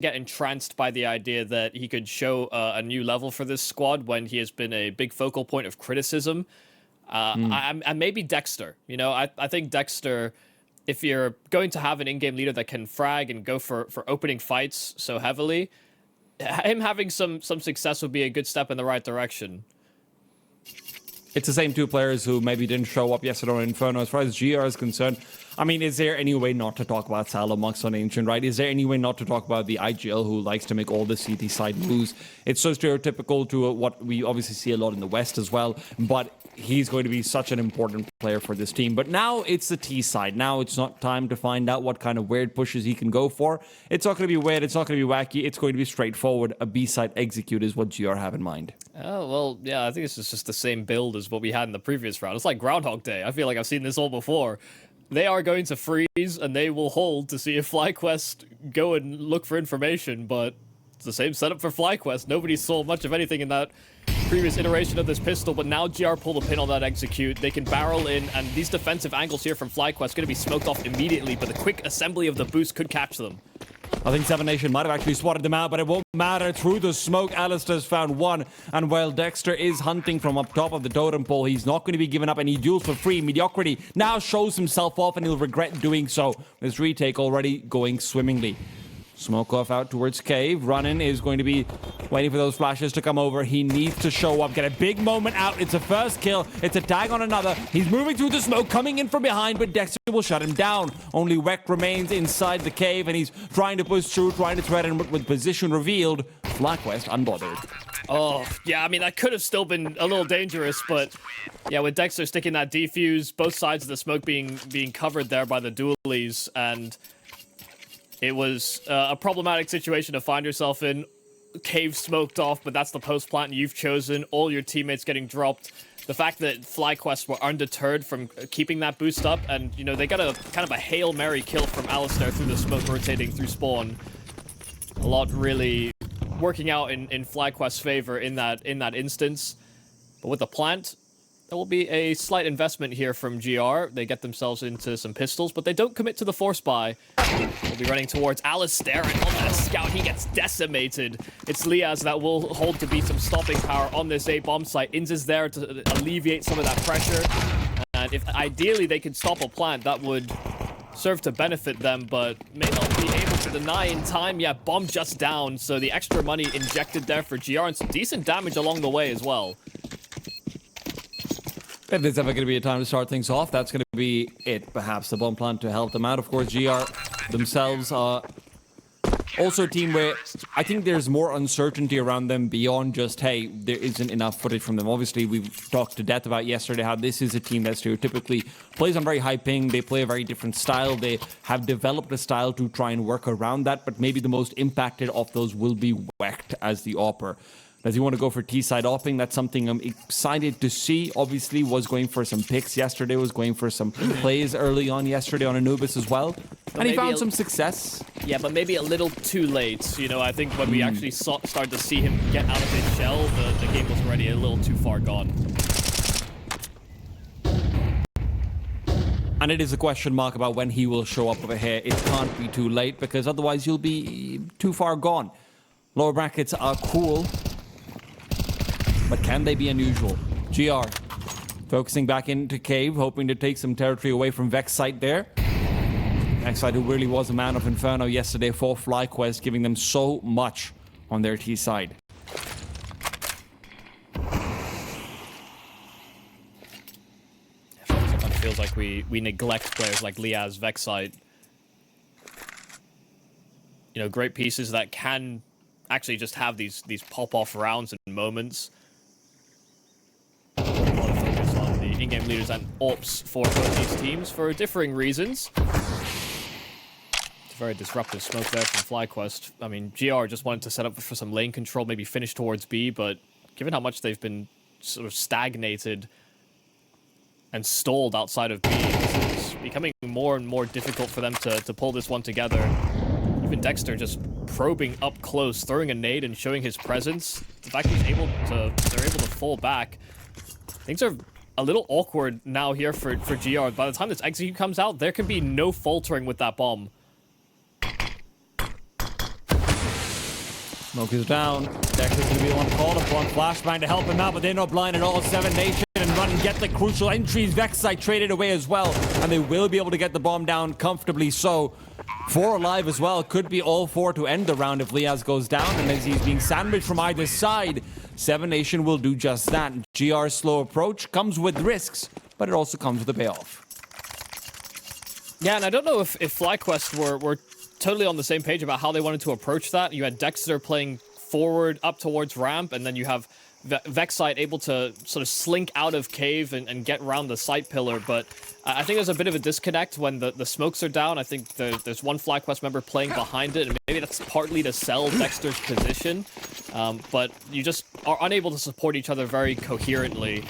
get entranced by the idea that he could show a new level for this squad when he has been a big focal point of criticism. And maybe Dexter. You know, I think Dexter, if you're going to have an in-game leader that can frag and go for opening fights so heavily, him having some success would be a good step in the right direction. It's the same two players who maybe didn't show up yesterday on Inferno. As far as GR is concerned, I mean, is there any way not to talk about TALON on Ancient, right? Is there any way not to talk about the IGL who likes to make all the CT side moves? It's so stereotypical to what we obviously see a lot in the West as well, but he's going to be such an important player for this team. But now it's the T side. Now it's not time to find out what kind of weird pushes he can go for. It's not going to be weird. It's not going to be wacky. It's going to be straightforward. A B-side execute is what GR have in mind. Oh, well, yeah, I think this is just the same build as what we had in the previous round. It's like Groundhog Day. I feel like I've seen this all before. They are going to freeze, and they will hold to see if FlyQuest go and look for information, but it's the same setup for FlyQuest. Nobody saw much of anything in that previous iteration of this pistol, but now GR pull the pin on that execute. They can barrel in, and these defensive angles here from FlyQuest going to be smoked off immediately, but the quick assembly of the boost could catch them. I think Seven Nation might have actually spotted them out, but it won't matter. Through the smoke, Alistair's found one. And while Dexter is hunting from up top of the totem pole, he's not going to be giving up any duels for free. Mediocrity now shows himself off, and he'll regret doing so. This retake already going swimmingly. Smoke off out towards Cave. Running is going to be waiting for those flashes to come over. He needs to show up, get a big moment out. It's a first kill. It's a tag on another. He's moving through the smoke, coming in from behind, but Dexter will shut him down. Only Weck remains inside the cave, and he's trying to push through, trying to threaten with position revealed. FlyQuest unbothered. Oh, yeah, I mean, that could have still been a little dangerous, but yeah, with Dexter sticking that defuse, both sides of the smoke being covered there by the dualies, and it was a problematic situation to find yourself in. Cave smoked off, but that's the post plant you've chosen. All your teammates getting dropped. The fact that FlyQuest were undeterred from keeping that boost up, and, you know, they got a kind of a Hail Mary kill from Alistair through the smoke rotating through spawn. A lot really working out in FlyQuest's favor in that instance. But with the plant, there will be a slight investment here from GR. They get themselves into some pistols, but they don't commit to the force buy. We'll be running towards Alistair, and on that scout, he gets decimated. It's Liaz that will hold to be some stopping power on this A-bomb site. Inz is there to alleviate some of that pressure. And if ideally they could stop a plant, that would serve to benefit them, but may not be able to deny in time. Yeah, bomb just down, so the extra money injected there for GR, and some decent damage along the way as well. If there's ever going to be a time to start things off, that's going to be it. Perhaps the bomb plant to help them out. Of course, GR themselves are also a team where I think there's more uncertainty around them beyond just, hey, there isn't enough footage from them. Obviously, we've talked to death about yesterday how this is a team that stereotypically plays on very high ping. They play a very different style. They have developed a style to try and work around that, but maybe the most impacted of those will be Wecht as the AWPer. Does he want to go for T-side opping? That's something I'm excited to see. Obviously, was going for some picks yesterday, was going for some plays early on yesterday on Anubis as well. And he found some success. Yeah, but maybe a little too late. You know, I think when we actually started to see him get out of his shell, the game was already a little too far gone. And it is a question mark about when he will show up over here. It can't be too late, because otherwise you'll be too far gone. Lower brackets are cool, but can they be unusual? GR focusing back into Cave, hoping to take some territory away from Vex site there. Vex site, who really was a man of Inferno yesterday for FlyQuest, giving them so much on their T side. Sometimes feels like we neglect players like Liaz, Vex site. You know, great pieces that can actually just have these pop-off rounds and moments. A lot of focus on the in-game leaders and AWPs for both these teams for differing reasons. It's a very disruptive smoke there from FlyQuest. I mean, GR just wanted to set up for some lane control, maybe finish towards B, but given how much they've been sort of stagnated and stalled outside of B, it's becoming more and more difficult for them to pull this one together. Even Dexter just probing up close, throwing a nade and showing his presence. The fact they're able to fall back. Things are a little awkward now here for GR. By the time this execute comes out, there can be no faltering with that bomb. Smoke is down. Dexter's going to be the one called upon. Flashbang to help him out, but they're not blind at all. 7 Nation and run and get the crucial entries. Vexite traded away as well, and they will be able to get the bomb down comfortably so. 4 alive as well. Could be all 4 to end the round if Liaz goes down, and as he's being sandwiched from either side, 7 Nation will do just that. GR's slow approach comes with risks, but it also comes with a payoff. Yeah, and I don't know if FlyQuest were totally on the same page about how they wanted to approach that. You had Dexter playing forward up towards ramp, and then you have Vexite able to sort of slink out of cave and get around the site pillar, but I think there's a bit of a disconnect when the smokes are down. I think there's one FlyQuest member playing behind it, and maybe that's partly to sell Dexter's position, but you just are unable to support each other very coherently.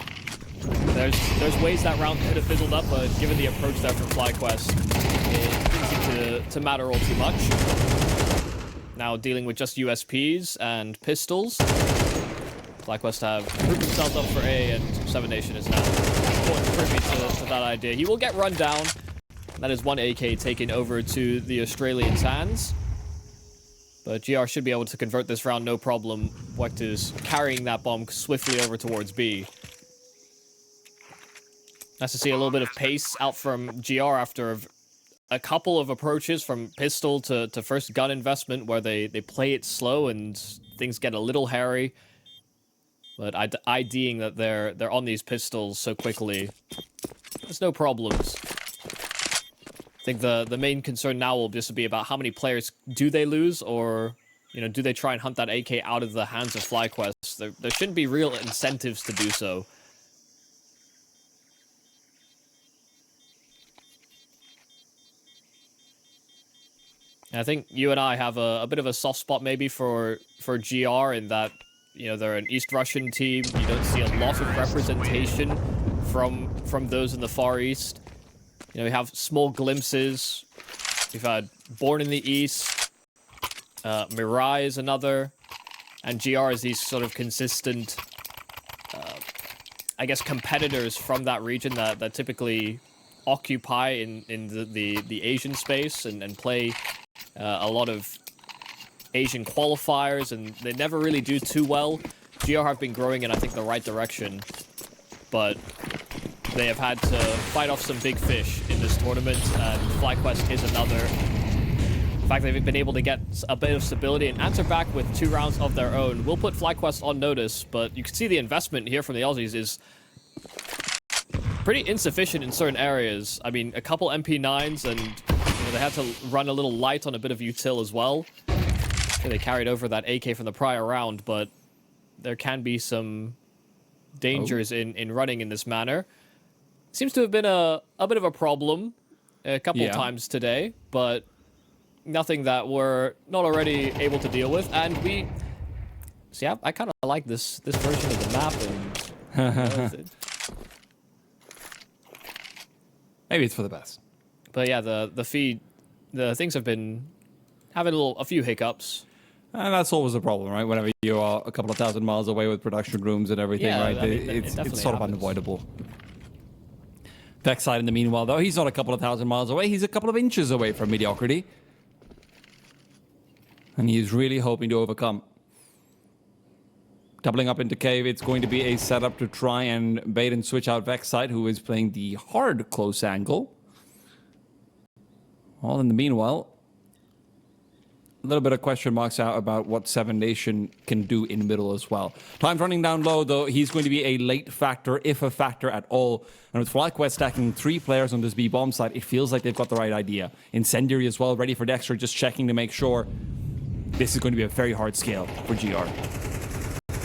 There's ways that round could have fizzled up, but given the approach there from FlyQuest, it didn't seem to matter all too much. Now dealing with just USPs and pistols. FlyQuest have grouped themselves up for A, and 7 Nation is now privy to that idea. He will get run down. That is 1 AK taken over to the Australians' hands. But GR should be able to convert this round no problem. Wecht is carrying that bomb swiftly over towards B. Nice to see a little bit of pace out from GR after a couple of approaches from pistol to first gun investment where they play it slow and things get a little hairy. But IDing that they're on these pistols so quickly, there's no problems. I think the main concern now will just be about how many players do they lose, or do they try and hunt that AK out of the hands of FlyQuest? There shouldn't be real incentives to do so. I think you and I have a bit of a soft spot maybe for GR in that, they're an East Russian team. You don't see a lot of representation from those in the Far East. We have small glimpses. We've had Born in the East, Mirai is another, and GR is these sort of consistent, I guess, competitors from that region that typically occupy in the Asian space and play a lot of Asian qualifiers, and they never really do too well. GR have been growing in, I think, the right direction, but they have had to fight off some big fish in this tournament, and FlyQuest is another. In fact, they've been able to get a bit of stability and answer back with 2 rounds of their own. We'll put FlyQuest on notice, but you can see the investment here from the Aussies is pretty insufficient in certain areas. I mean, a couple MP9s, and they had to run a little light on a bit of util as well. They carried over that AK from the prior round, but there can be some dangers in running in this manner. Seems to have been a bit of a problem a couple times today, but nothing that we're not already able to deal with. And we... See, I kind of like this version of the map. And maybe it's for the best. But yeah, the feed... The things have been having a few hiccups. And that's always a problem, right? Whenever you are a couple of thousand miles away with production rooms and everything, right? I mean, it's sort of unavoidable. Vexite, in the meanwhile, though, he's not a couple of thousand miles away. He's a couple of inches away from mediocrity. And he's really hoping to overcome. Doubling up into cave, it's going to be a setup to try and bait and switch out Vexite, who is playing the hard close angle. Well, in the meanwhile, a little bit of question marks out about what 7 Nation can do in middle as well. Time's running down low, though. He's going to be a late factor, if a factor at all. And with FlyQuest stacking 3 players on this B bomb site, it feels like they've got the right idea. Incendiary as well, ready for Dexter, just checking to make sure this is going to be a very hard scale for GR.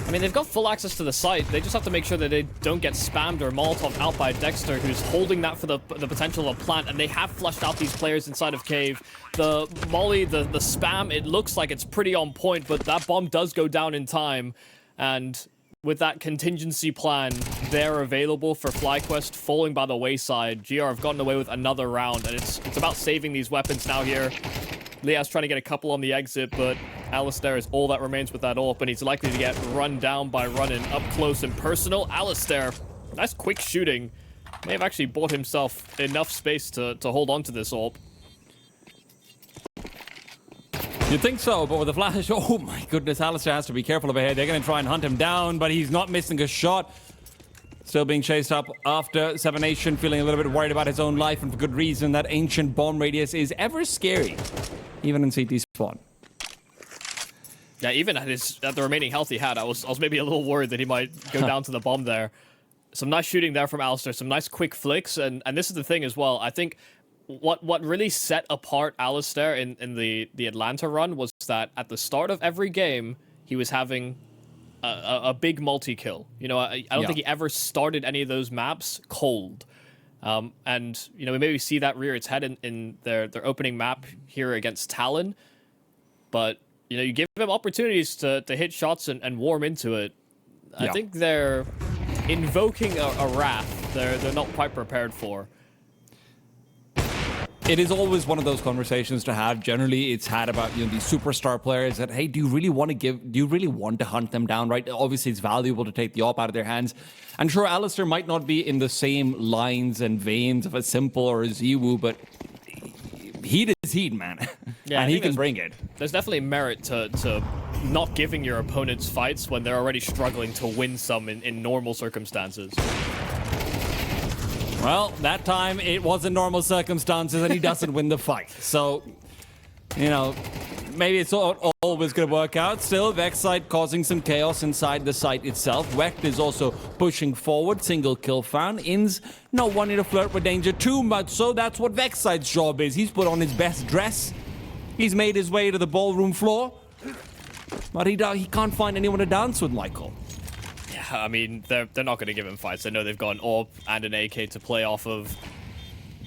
I mean, they've got full access to the site. They just have to make sure that they don't get spammed or Molotov out by Dexter, who's holding that for the potential of a plant. And they have flushed out these players inside of cave. The molly, the spam, it looks like it's pretty on point, but that bomb does go down in time. And with that contingency plan there available for FlyQuest falling by the wayside, GR have gotten away with another round. And it's about saving these weapons now here. Liaz trying to get a couple on the exit, but Alistair is all that remains with that AWP, and he's likely to get run down by running up close and personal. Alistair, nice quick shooting. May have actually bought himself enough space to hold on to this AWP. You'd think so, but with the flash, oh my goodness, Alistair has to be careful of ahead. They're going to try and hunt him down, but he's not missing a shot. Still being chased up after 7 Nation, feeling a little bit worried about his own life, and for good reason. That ancient bomb radius is ever scary, even in CT spawn. Yeah, even at the remaining health he had, I was maybe a little worried that he might go down to the bomb there. Some nice shooting there from Alistair, some nice quick flicks, and this is the thing as well. I think what really set apart Alistair in the Atlanta run was that at the start of every game, he was having a big multi-kill. You know, I don't think he ever started any of those maps cold. And, you know, we maybe see that rear its head in their opening map here against Talon. But, you know, you give him opportunities to hit shots and warm into it. I think they're invoking a wrath they're not quite prepared for. It is always one of those conversations to have. Generally, it's had about, you know, these superstar players that, hey, do you really want to hunt them down, right? Obviously, it's valuable to take the op out of their hands. And sure, Alistair might not be in the same lines and veins of a Simple or a Ziwu, but heat is heat, man. Yeah, and he can bring it. There's definitely merit to not giving your opponents fights when they're already struggling to win some in normal circumstances. Well, that time it wasn't normal circumstances and he doesn't win the fight. So, you know, maybe it's not always going to work out. Still, Vexite causing some chaos inside the site itself. Wecht is also pushing forward. Single kill found. Inns not wanting to flirt with danger too much, so that's what Vexite's job is. He's put on his best dress. He's made his way to the ballroom floor. But he can't find anyone to dance with, Michael. I mean, they're not going to give him fights. I know they've got an AWP and an AK to play off of.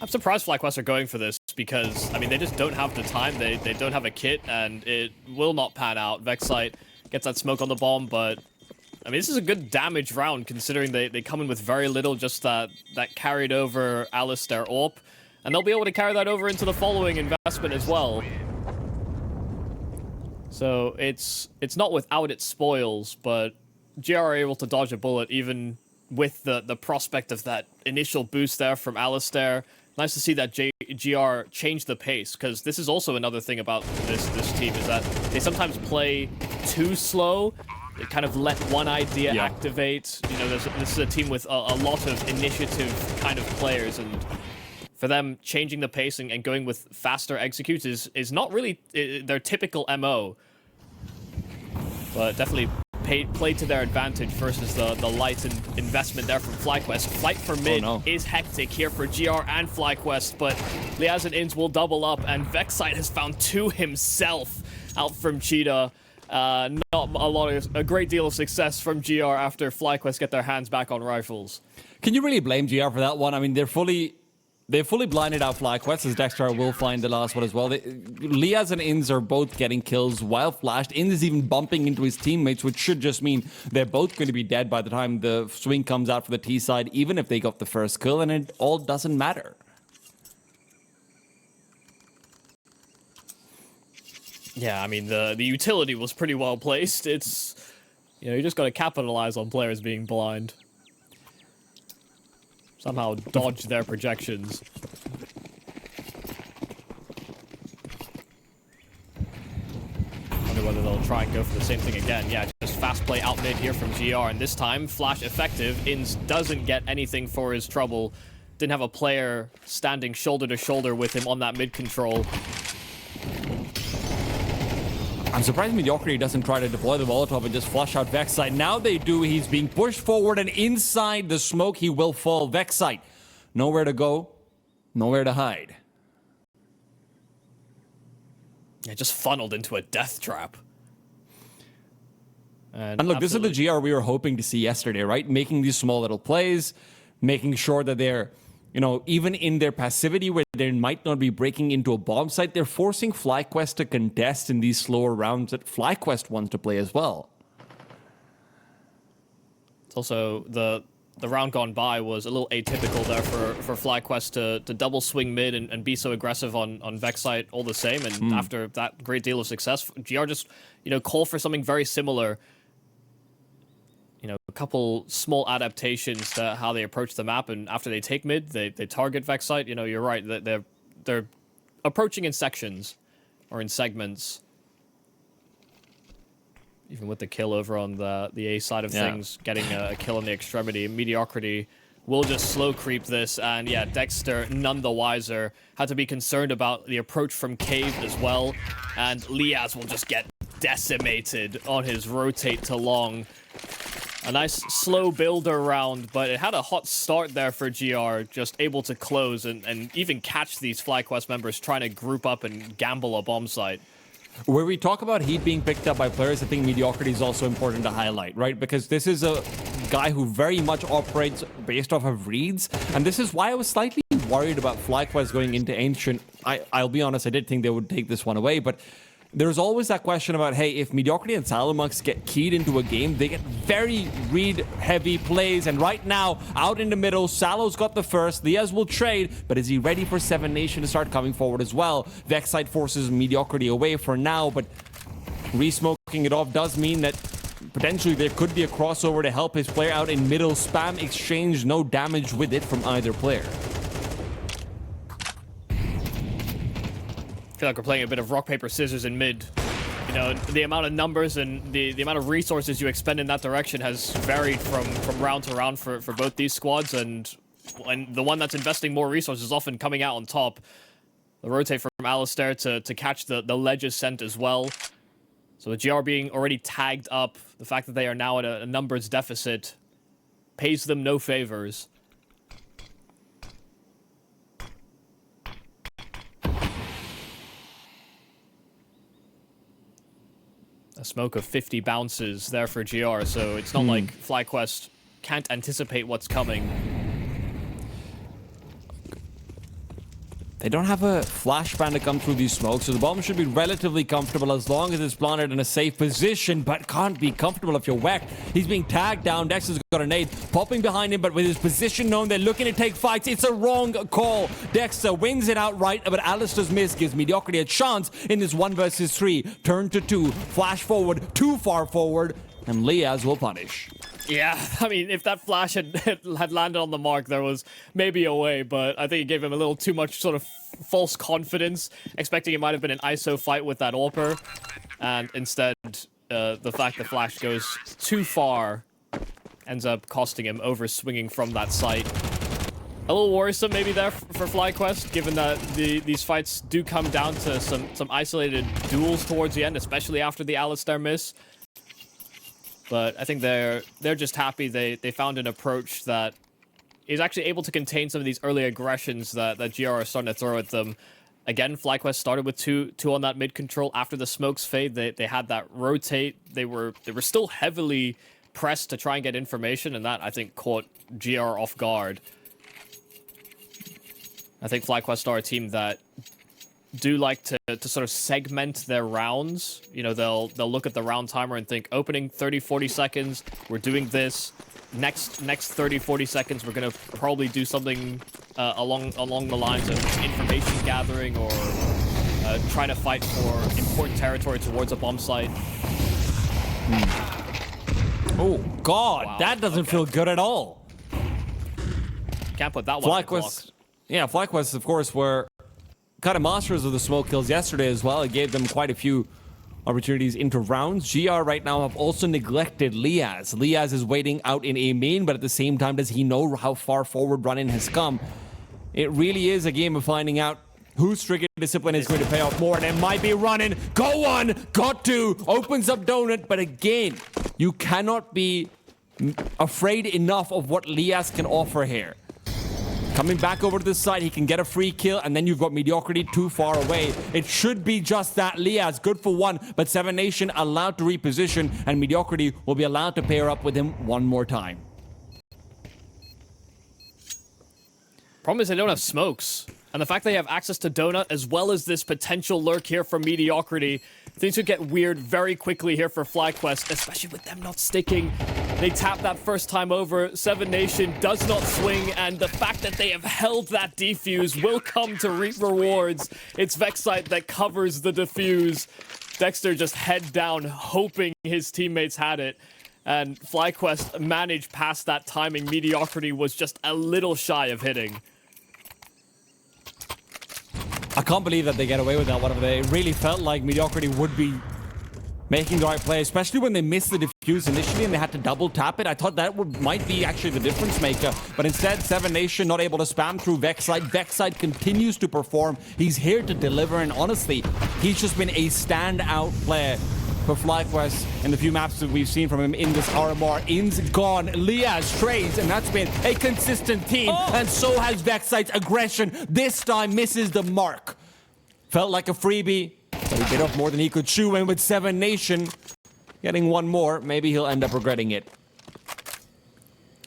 I'm surprised FlyQuest are going for this because, I mean, they just don't have the time. They don't have a kit, and it will not pan out. Vexite gets that smoke on the bomb, but, I mean, this is a good damage round considering they come in with very little, just that carried over Alistair AWP, and they'll be able to carry that over into the following investment as well. So it's not without its spoils, but GR are able to dodge a bullet even with the prospect of that initial boost there from Alistair. Nice to see that GR change the pace, because this is also another thing about this team, is that they sometimes play too slow. They kind of let one idea activate. You know, this is a team with a lot of initiative kind of players, and for them changing the pace and going with faster executes is not really their typical MO. But definitely played to their advantage versus the light investment there from FlyQuest. Fight for mid is hectic here for GR and FlyQuest, but Liaz and Inns will double up, and Vexite has found two himself out from Cheetah. Not a great deal of success from GR after FlyQuest get their hands back on rifles. Can you really blame GR for that one? I mean, they've fully blinded out FlyQuest, as Dexter will find the last one as well. Liaz and Inns are both getting kills while flashed. Inns is even bumping into his teammates, which should just mean they're both going to be dead by the time the swing comes out for the T side, even if they got the first kill, and it all doesn't matter. Yeah, I mean, the utility was pretty well placed. It's, you know, you just got to capitalize on players being blind. Somehow dodge their projections. Wonder whether they'll try and go for the same thing again. Yeah, just fast play out mid here from GR, and this time flash effective. Inns doesn't get anything for his trouble. Didn't have a player standing shoulder to shoulder with him on that mid control. I'm surprised Mediocrity doesn't try to deploy the Molotov and just flush out Vexite. Now they do. He's being pushed forward, and inside the smoke, he will fall. Vexite, nowhere to go, nowhere to hide. Yeah, just funneled into a death trap. And look, this is the GR we were hoping to see yesterday, right? Making these small little plays, making sure that they're, you know, even in their passivity where they might not be breaking into a bomb site, they're forcing FlyQuest to contest in these slower rounds that FlyQuest wants to play as well. It's also the round gone by was a little atypical there for FlyQuest to double swing mid and be so aggressive on Vexite all the same. And after that great deal of success, GR just, you know, call for something very similar. You know, a couple small adaptations to how they approach the map, and after they take mid, they target Vexite. You know, you're right, they're approaching in sections or in segments. even with the kill over on the A side of things, getting a kill on the extremity. Mediocrity will just slow creep this, and yeah, Dexter, none the wiser, had to be concerned about the approach from Cave as well, and Liaz will just get decimated on his rotate to long. A nice slow builder round, but it had a hot start there for GR, just able to close and even catch these FlyQuest members trying to group up and gamble a bomb site. Where we talk about heat being picked up by players, I think mediocrity is also important to highlight, right? Because this is a guy who very much operates based off of reads, and this is why I was slightly worried about FlyQuest going into Ancient. I'll be honest, I did think they would take this one away, but there's always that question about, hey, if Mediocrity and Salamonks get keyed into a game, they get very read-heavy plays, and right now, out in the middle, Salo's got the first, Liaz will trade, but is he ready for Seven Nation to start coming forward as well? Vexite forces Mediocrity away for now, but re-smoking it off does mean that potentially there could be a crossover to help his player out in middle. Spam exchange, no damage with it from either player. I feel like we're playing a bit of rock, paper, scissors in mid. You know, the amount of numbers and the amount of resources you expend in that direction has varied from round to round for both these squads, and the one that's investing more resources is often coming out on top. The rotate from Alistair to catch the ledge ascent as well. So the GR being already tagged up, the fact that they are now at a numbers deficit pays them no favors. A smoke of 50 bounces there for GR, so it's not like FlyQuest can't anticipate what's coming. They don't have a flashbang to come through these smokes, so the bomb should be relatively comfortable as long as it's planted in a safe position, but can't be comfortable if you're whacked. He's being tagged down. Dexter's got a nade popping behind him, but with his position known, they're looking to take fights. It's a wrong call. Dexter wins it outright, but Alistair's miss gives Mediocrity a chance in this 1 versus 3. Turn to 2, flash forward, too far forward, and Liaz will punish. Yeah, I mean, if that flash had landed on the mark, there was maybe a way, but I think it gave him a little too much sort of false confidence, expecting it might have been an ISO fight with that AWPer, and instead, the fact that flash goes too far ends up costing him over swinging from that site. A little worrisome maybe there for FlyQuest, given that these fights do come down to some isolated duels towards the end, especially after the Alistair miss. But I think they're just happy they found an approach that is actually able to contain some of these early aggressions that GR are starting to throw at them. Again, FlyQuest started with two on that mid control. After the smokes fade, they had that rotate. They were still heavily pressed to try and get information, and that, I think, caught GR off guard. I think FlyQuest are a team that do like to sort of segment their rounds. You know, they'll look at the round timer and think, opening 30-40 seconds, we're doing this. Next 30-40 seconds, we're gonna probably do something along the lines of information gathering or trying to fight for important territory towards a bomb site. Oh God, Wow, that doesn't feel good at all. Can't put that one. FlyQuest, yeah, FlyQuest, of course, were kind of masters of the smoke kills yesterday as well. It gave them quite a few opportunities into rounds. GR right now have also neglected Liaz. Liaz is waiting out in a main, but at the same time, does he know how far forward run-in has come? It really is a game of finding out whose trigger discipline is going to pay off more, and it might be running. Go on, got to, opens up donut, but again, you cannot be afraid enough of what Liaz can offer here. Coming back over to this side, he can get a free kill, and then you've got Mediocrity too far away. It should be just that. Liaz, good for one, but Seven Nation allowed to reposition, and Mediocrity will be allowed to pair up with him one more time. Problem is they don't have smokes. And the fact they have access to Donut, as well as this potential lurk here for Mediocrity, things could get weird very quickly here for FlyQuest, especially with them not sticking. They tap that first time over. Seven Nation does not swing, and the fact that they have held that defuse will come to reap rewards. It's Vexite that covers the defuse. Dexter just head down, hoping his teammates had it. And FlyQuest managed past that timing. Mediocrity was just a little shy of hitting. I can't believe that they get away with that, whatever. They really felt like Mediocrity would be making the right play, especially when they missed the defuse initially and they had to double tap it. I thought that might be actually the difference maker, but instead, Seven Nation not able to spam through Vexite. Vexite continues to perform. He's here to deliver, and honestly, he's just been a standout player for FlyQuest in the few maps that we've seen from him in this RMR. In's gone, Liaz trades, and that's been a consistent team, and so has Vexite's aggression. This time misses the mark. Felt like a freebie, but he bit off more than he could chew, and with Seven Nation getting one more, maybe he'll end up regretting it.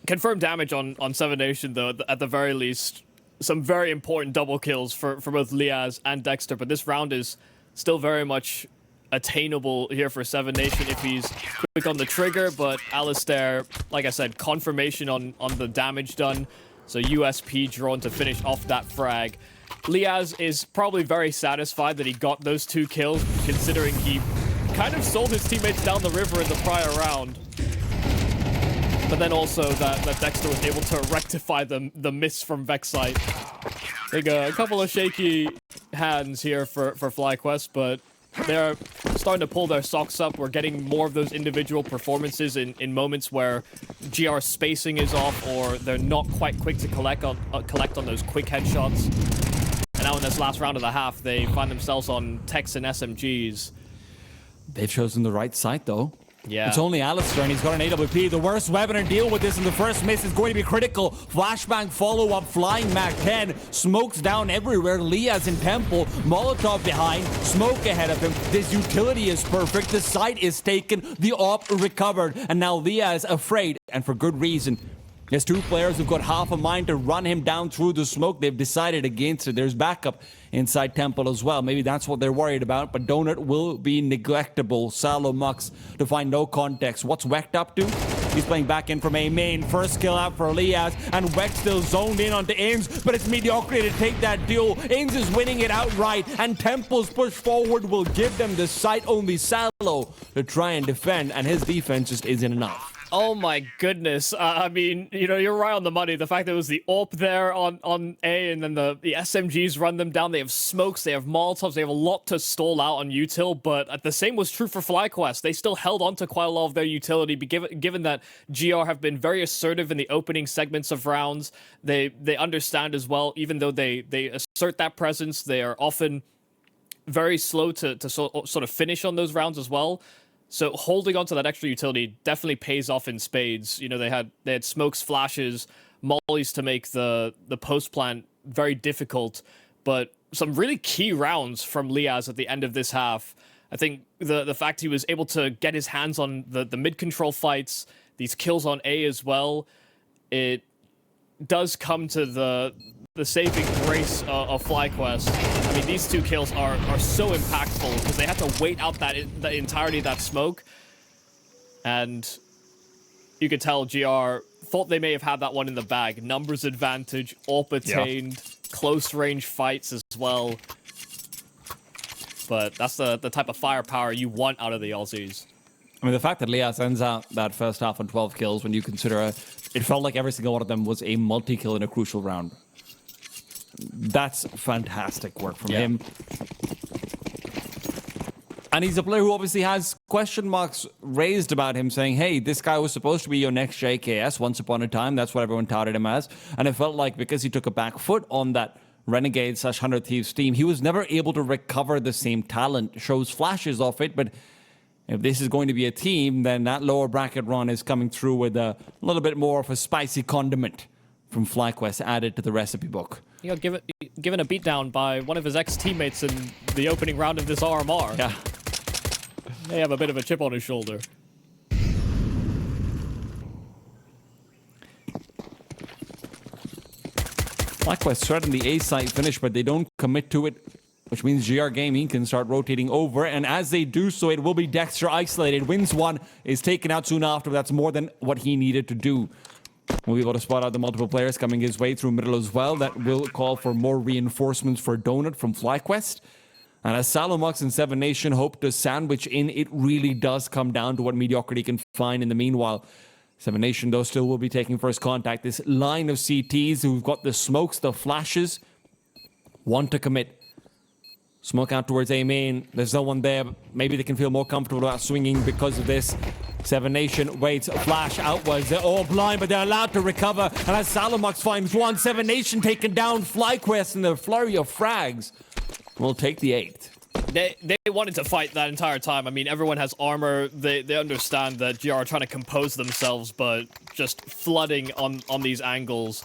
Confirmed damage on Seven Nation, though, at the very least. Some very important double kills for both Liaz and Dexter, but this round is still very much attainable here for Seven Nation if he's quick on the trigger, but Alistair, like I said, confirmation on the damage done, so USP drawn to finish off that frag. Liaz is probably very satisfied that he got those 2 kills, considering he kind of sold his teammates down the river in the prior round. But then also that Dexter was able to rectify the miss from Vexite. I think a couple of shaky hands here for FlyQuest, but they're starting to pull their socks up. We're getting more of those individual performances in moments where GR spacing is off or they're not quite quick to collect on those quick headshots. And now in this last round of the half, they find themselves on techs and SMGs. They've chosen the right site, though. Yeah. It's only Alistair, and he's got an AWP. The worst weapon to deal with this, and the first miss is going to be critical. Flashbang follow-up, flying Mac 10. Smokes down everywhere. Liaz in Temple. Molotov behind. Smoke ahead of him. This utility is perfect. The site is taken. The AWP recovered. And now Liaz afraid, and for good reason. There's 2 players who've got half a mind to run him down through the smoke. They've decided against it. There's backup inside Temple as well. Maybe that's what they're worried about, but Donut will be neglectable. Salo Mux to find no context. What's Wecht up to? He's playing back in from A main. First kill out for Liaz, and Wecht still zoned in onto Inns, but it's mediocrity to take that duel. Inns is winning it outright, and Temple's push forward will give them the site. Only Salo to try and defend, and his defense just isn't enough. Oh my goodness. I mean, you know, you're right on the money. The fact that it was the AWP there on A, and then the SMGs run them down. They have smokes, they have Molotovs, they have a lot to stall out on util, but the same was true for FlyQuest. They still held on to quite a lot of their utility, given that GR have been very assertive in the opening segments of rounds. They understand as well, even though they assert that presence, they are often very slow to sort of finish on those rounds as well. So holding on to that extra utility definitely pays off in spades. You know, they had smokes, flashes, mollies to make the post plant very difficult, but some really key rounds from Liaz at the end of this half. I think the fact he was able to get his hands on the mid control fights, these kills on A as well, it does come to the saving grace of FlyQuest. I mean, these 2 kills are so impactful because they had to wait out the entirety of that smoke. And you could tell GR thought they may have had that one in the bag. Numbers advantage, AWP attained, close range fights as well. But that's the type of firepower you want out of the Aussies. I mean, the fact that Liaz ends out that first half on 12 kills, when you consider it felt like every single one of them was a multi-kill in a crucial round. That's fantastic work from him. And he's a player who obviously has question marks raised about him, saying, hey, this guy was supposed to be your next JKS once upon a time. That's what everyone touted him as. And it felt like because he took a back foot on that Renegade/100 Thieves team, he was never able to recover the same talent. Shows flashes of it, but if this is going to be a team, then that lower bracket run is coming through with a little bit more of a spicy condiment from FlyQuest added to the recipe book. He got given a beatdown by one of his ex-teammates in the opening round of this RMR. Yeah. They have a bit of a chip on his shoulder. FlyQuest threaten the A site finish, but they don't commit to it, which means GR Gaming can start rotating over, and as they do so, it will be Dexter isolated. Wins one, is taken out soon after. That's more than what he needed to do. We'll be able to spot out the multiple players coming his way through middle as well. That will call for more reinforcements for Donut from FlyQuest. And as Salomux and Seven Nation hope to sandwich in, it really does come down to what mediocrity can find in the meanwhile. Seven Nation, though, still will be taking first contact. This line of CTs who've got the smokes, the flashes, want to commit. Smoke out towards A main. There's no one there. Maybe they can feel more comfortable about swinging because of this. Seven Nation waits. Flash outwards. They're all blind, but they're allowed to recover. And as Salomux finds one, Seven Nation taken down. FlyQuest in the flurry of frags will take the 8th. They wanted to fight that entire time. I mean, everyone has armor. They understand that GR are trying to compose themselves, but just flooding on these angles.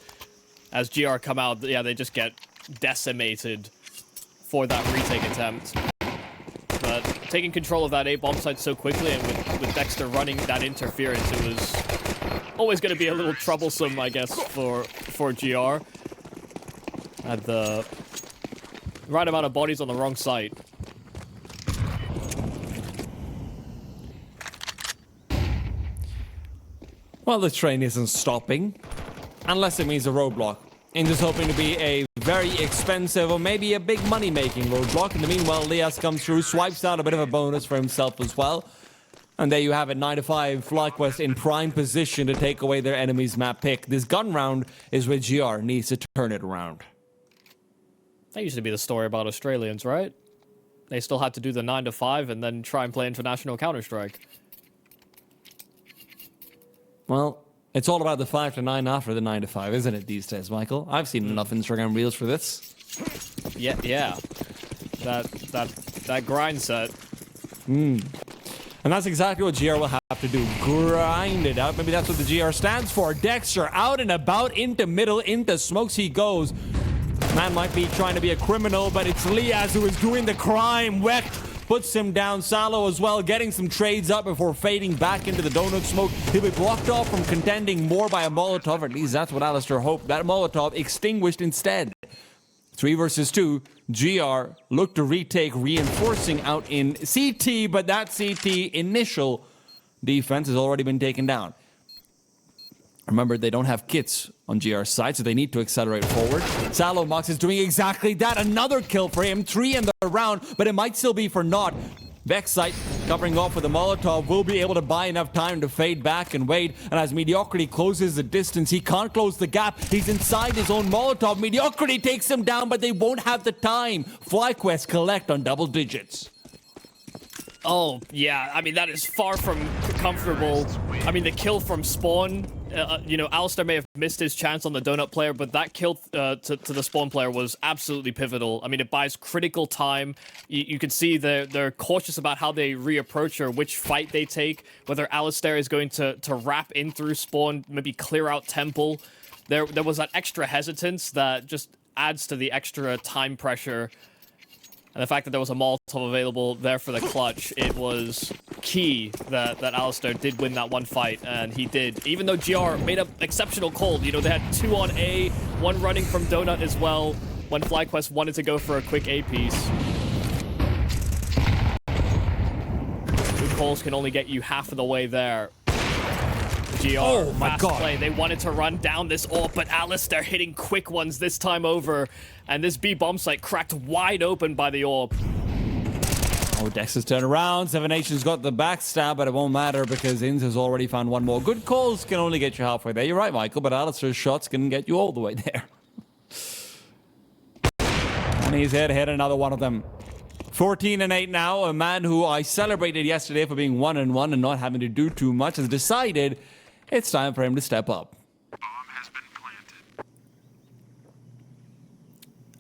As GR come out, yeah, they just get decimated for that retake attempt. But taking control of that A bomb site so quickly, and with Dexter running that interference, it was always going to be a little troublesome, I guess, for GR. Had the right amount of bodies on the wrong site. Well, the train isn't stopping, unless it means a roadblock. And just hoping to be a very expensive or maybe a big money-making roadblock. In the meanwhile, Lias comes through, swipes out a bit of a bonus for himself as well. And there you have it, 9-5, FlyQuest in prime position to take away their enemy's map pick. This gun round is where GR needs to turn it around. That used to be the story about Australians, right? They still had to do the 9-5 and then try and play international Counter-Strike. Well, it's all about the 5-9 after the 9-5, isn't it, these days, Michael? I've seen enough Instagram reels for this. Yeah. That grind set. And that's exactly what GR will have to do. Grind it out. Maybe that's what the GR stands for. Dexter out and about, into middle, into smokes he goes. Man might be trying to be a criminal, but it's Lias who is doing the crime. Wecht puts him down. Salo as well, getting some trades up before fading back into the donut smoke. He'll be blocked off from contending more by a Molotov. At least that's what Alistair hoped. That Molotov extinguished instead. 3 versus 2. GR look to retake, reinforcing out in CT, but that CT initial defense has already been taken down. Remember, they don't have kits on GR's side, so they need to accelerate forward. Salomux is doing exactly that. Another kill for him. 3 in the round, but it might still be for naught. Vexite covering off with a Molotov will be able to buy enough time to fade back and wait. And as Mediocrity closes the distance, he can't close the gap. He's inside his own Molotov. Mediocrity takes him down, but they won't have the time. FlyQuest collect on double digits. Oh, yeah. I mean, that is far from comfortable. I mean, the kill from spawn, you know, Alistair may have missed his chance on the donut player, but that kill to the spawn player was absolutely pivotal. I mean, it buys critical time. You can see they're cautious about how they reapproach or which fight they take, whether Alistair is going to wrap in through spawn, maybe clear out temple. There was that extra hesitance that just adds to the extra time pressure. And the fact that there was a Molotov available there for the clutch, it was key that Alistair did win that one fight, and he did. Even though GR made an exceptional call, you know, they had 2 on A, 1 running from Donut as well, when FlyQuest wanted to go for a quick A piece. 2 calls can only get you half of the way there. GR, oh my fast God. play. They wanted to run down this AWP, but Alistair hitting quick ones this time over. And this B bomb site cracked wide open by the AWP. Oh, Dex has turned around. Seven Nations got the backstab, but it won't matter because Inns has already found one more. Good calls can only get you halfway there. You're right, Michael, but Alistair's shots can get you all the way there. And he's here to hit another one of them. 14-8 now. A man who I celebrated yesterday for being 1-1 and not having to do too much has decided it's time for him to step up. Bomb has been planted.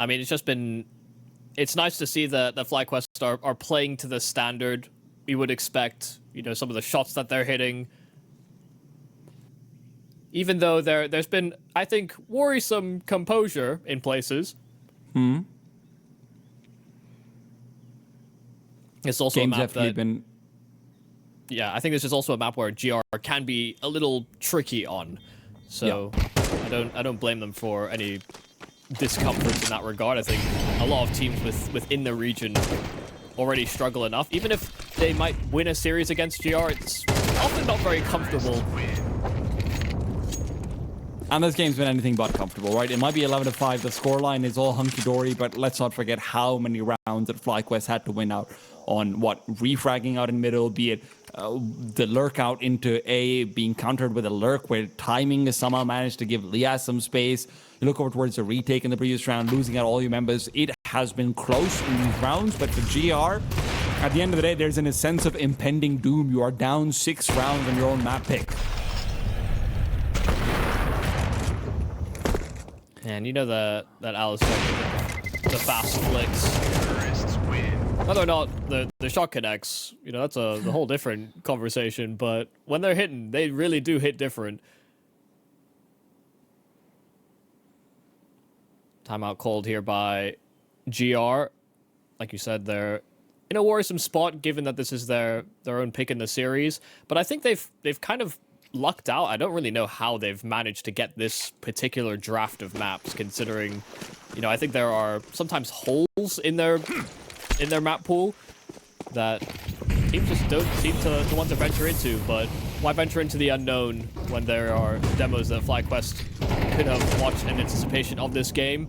I mean, it's just been... It's nice to see that the FlyQuest are playing to the standard we would expect. You know, some of the shots that they're hitting. Even though there's been, I think, worrisome composure in places. It's also Game's a map definitely that... been... Yeah, I think this is also a map where GR can be a little tricky on. So, yeah. I don't blame them for any discomfort in that regard. I think a lot of teams within the region already struggle enough. Even if they might win a series against GR, it's often not very comfortable. And this game's been anything but comfortable, right? It might be 11-5. The scoreline is all hunky-dory, but let's not forget how many rounds that FlyQuest had to win out on, what, refragging out in middle, be it the lurk out into A, being countered with a lurk where timing has somehow managed to give Lias some space. You look over towards the retake in the previous round, losing out all your members. It has been close in these rounds, but for GR, at the end of the day, there's a sense of impending doom. You are down 6 rounds on your own map pick. And you know that Alistair, the fast flicks. Whether or not the shot connects, you know, that's the whole different conversation. But when they're hitting, they really do hit different. Timeout called here by GR. Like you said, they're in a worrisome spot given that this is their own pick in the series. But I think they've kind of lucked out. I don't really know how they've managed to get this particular draft of maps, considering, you know, I think there are sometimes holes in their map pool that teams just don't seem to want to venture into. But why venture into the unknown when there are demos that FlyQuest could have watched in anticipation of this game?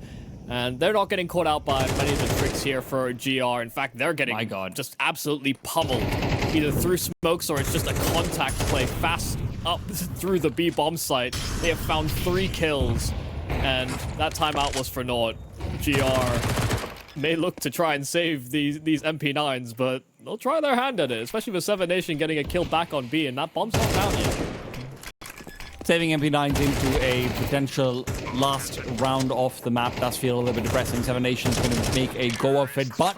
And they're not getting caught out by many of the tricks here for GR. In fact, they're getting just absolutely pummeled, either through smokes or it's just a contact play fast up through the B bomb site. They have found 3 kills, and that timeout was for naught. GR may look to try and save these MP9s, but they'll try their hand at it, especially with 7 Nation getting a kill back on B, and that bomb's not down yet. Saving MP9s into a potential last round off the map does feel a little bit depressing. 7 Nation's going to make a go of it, but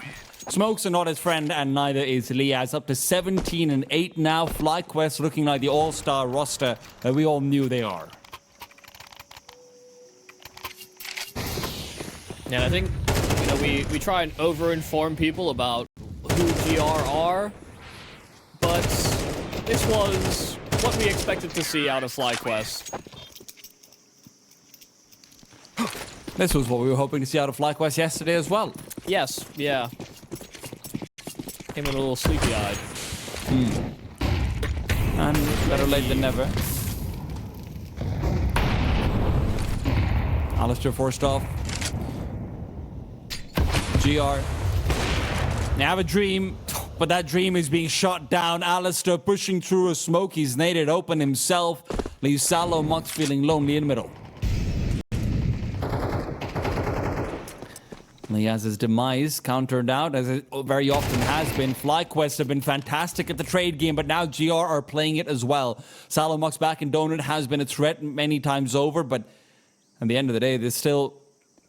smokes are not his friend, and neither is Liaz. Up to 17 and 8 now. FlyQuest looking like the all-star roster that we all knew they are. Yeah, I think, you know, we try and over-inform people about who GR are, but this was what we expected to see out of FlyQuest. This was what we were hoping to see out of FlyQuest yesterday as well. Yes, yeah. Came in a little sleepy-eyed. And better late than never. Alistair forced off. GR. They have a dream, but that dream is being shot down. Alistair pushing through a smoke. He's naded open himself. Leaves Salo Mux feeling lonely in the middle. Liaz's demise countered out, as it very often has been. FlyQuest have been fantastic at the trade game, but now GR are playing it as well. Salo Mux back in Donut has been a threat many times over, but at the end of the day, there's still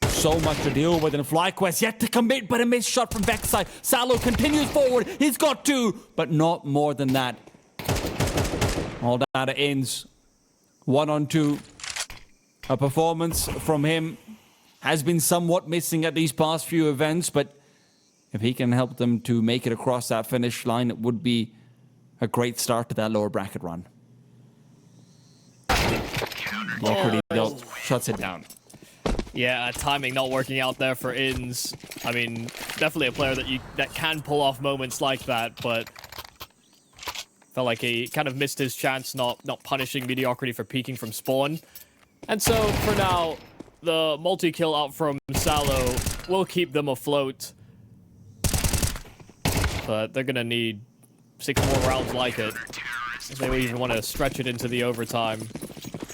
so much to deal with, and FlyQuest yet to commit, but a missed shot from Vex side. Salo continues forward. He's got 2, but not more than that. All data ends 1-on-2. A performance from him has been somewhat missing at these past few events, but if he can help them to make it across that finish line, it would be a great start to that lower bracket run. Shuts it down. Yeah, timing not working out there for Inns. I mean, definitely a player that can pull off moments like that, but felt like he kind of missed his chance not punishing Mediocrity for peeking from spawn. And so, for now, the multi-kill out from Salo will keep them afloat. But they're gonna need 6 more rounds like it, if they even want to stretch it into the overtime.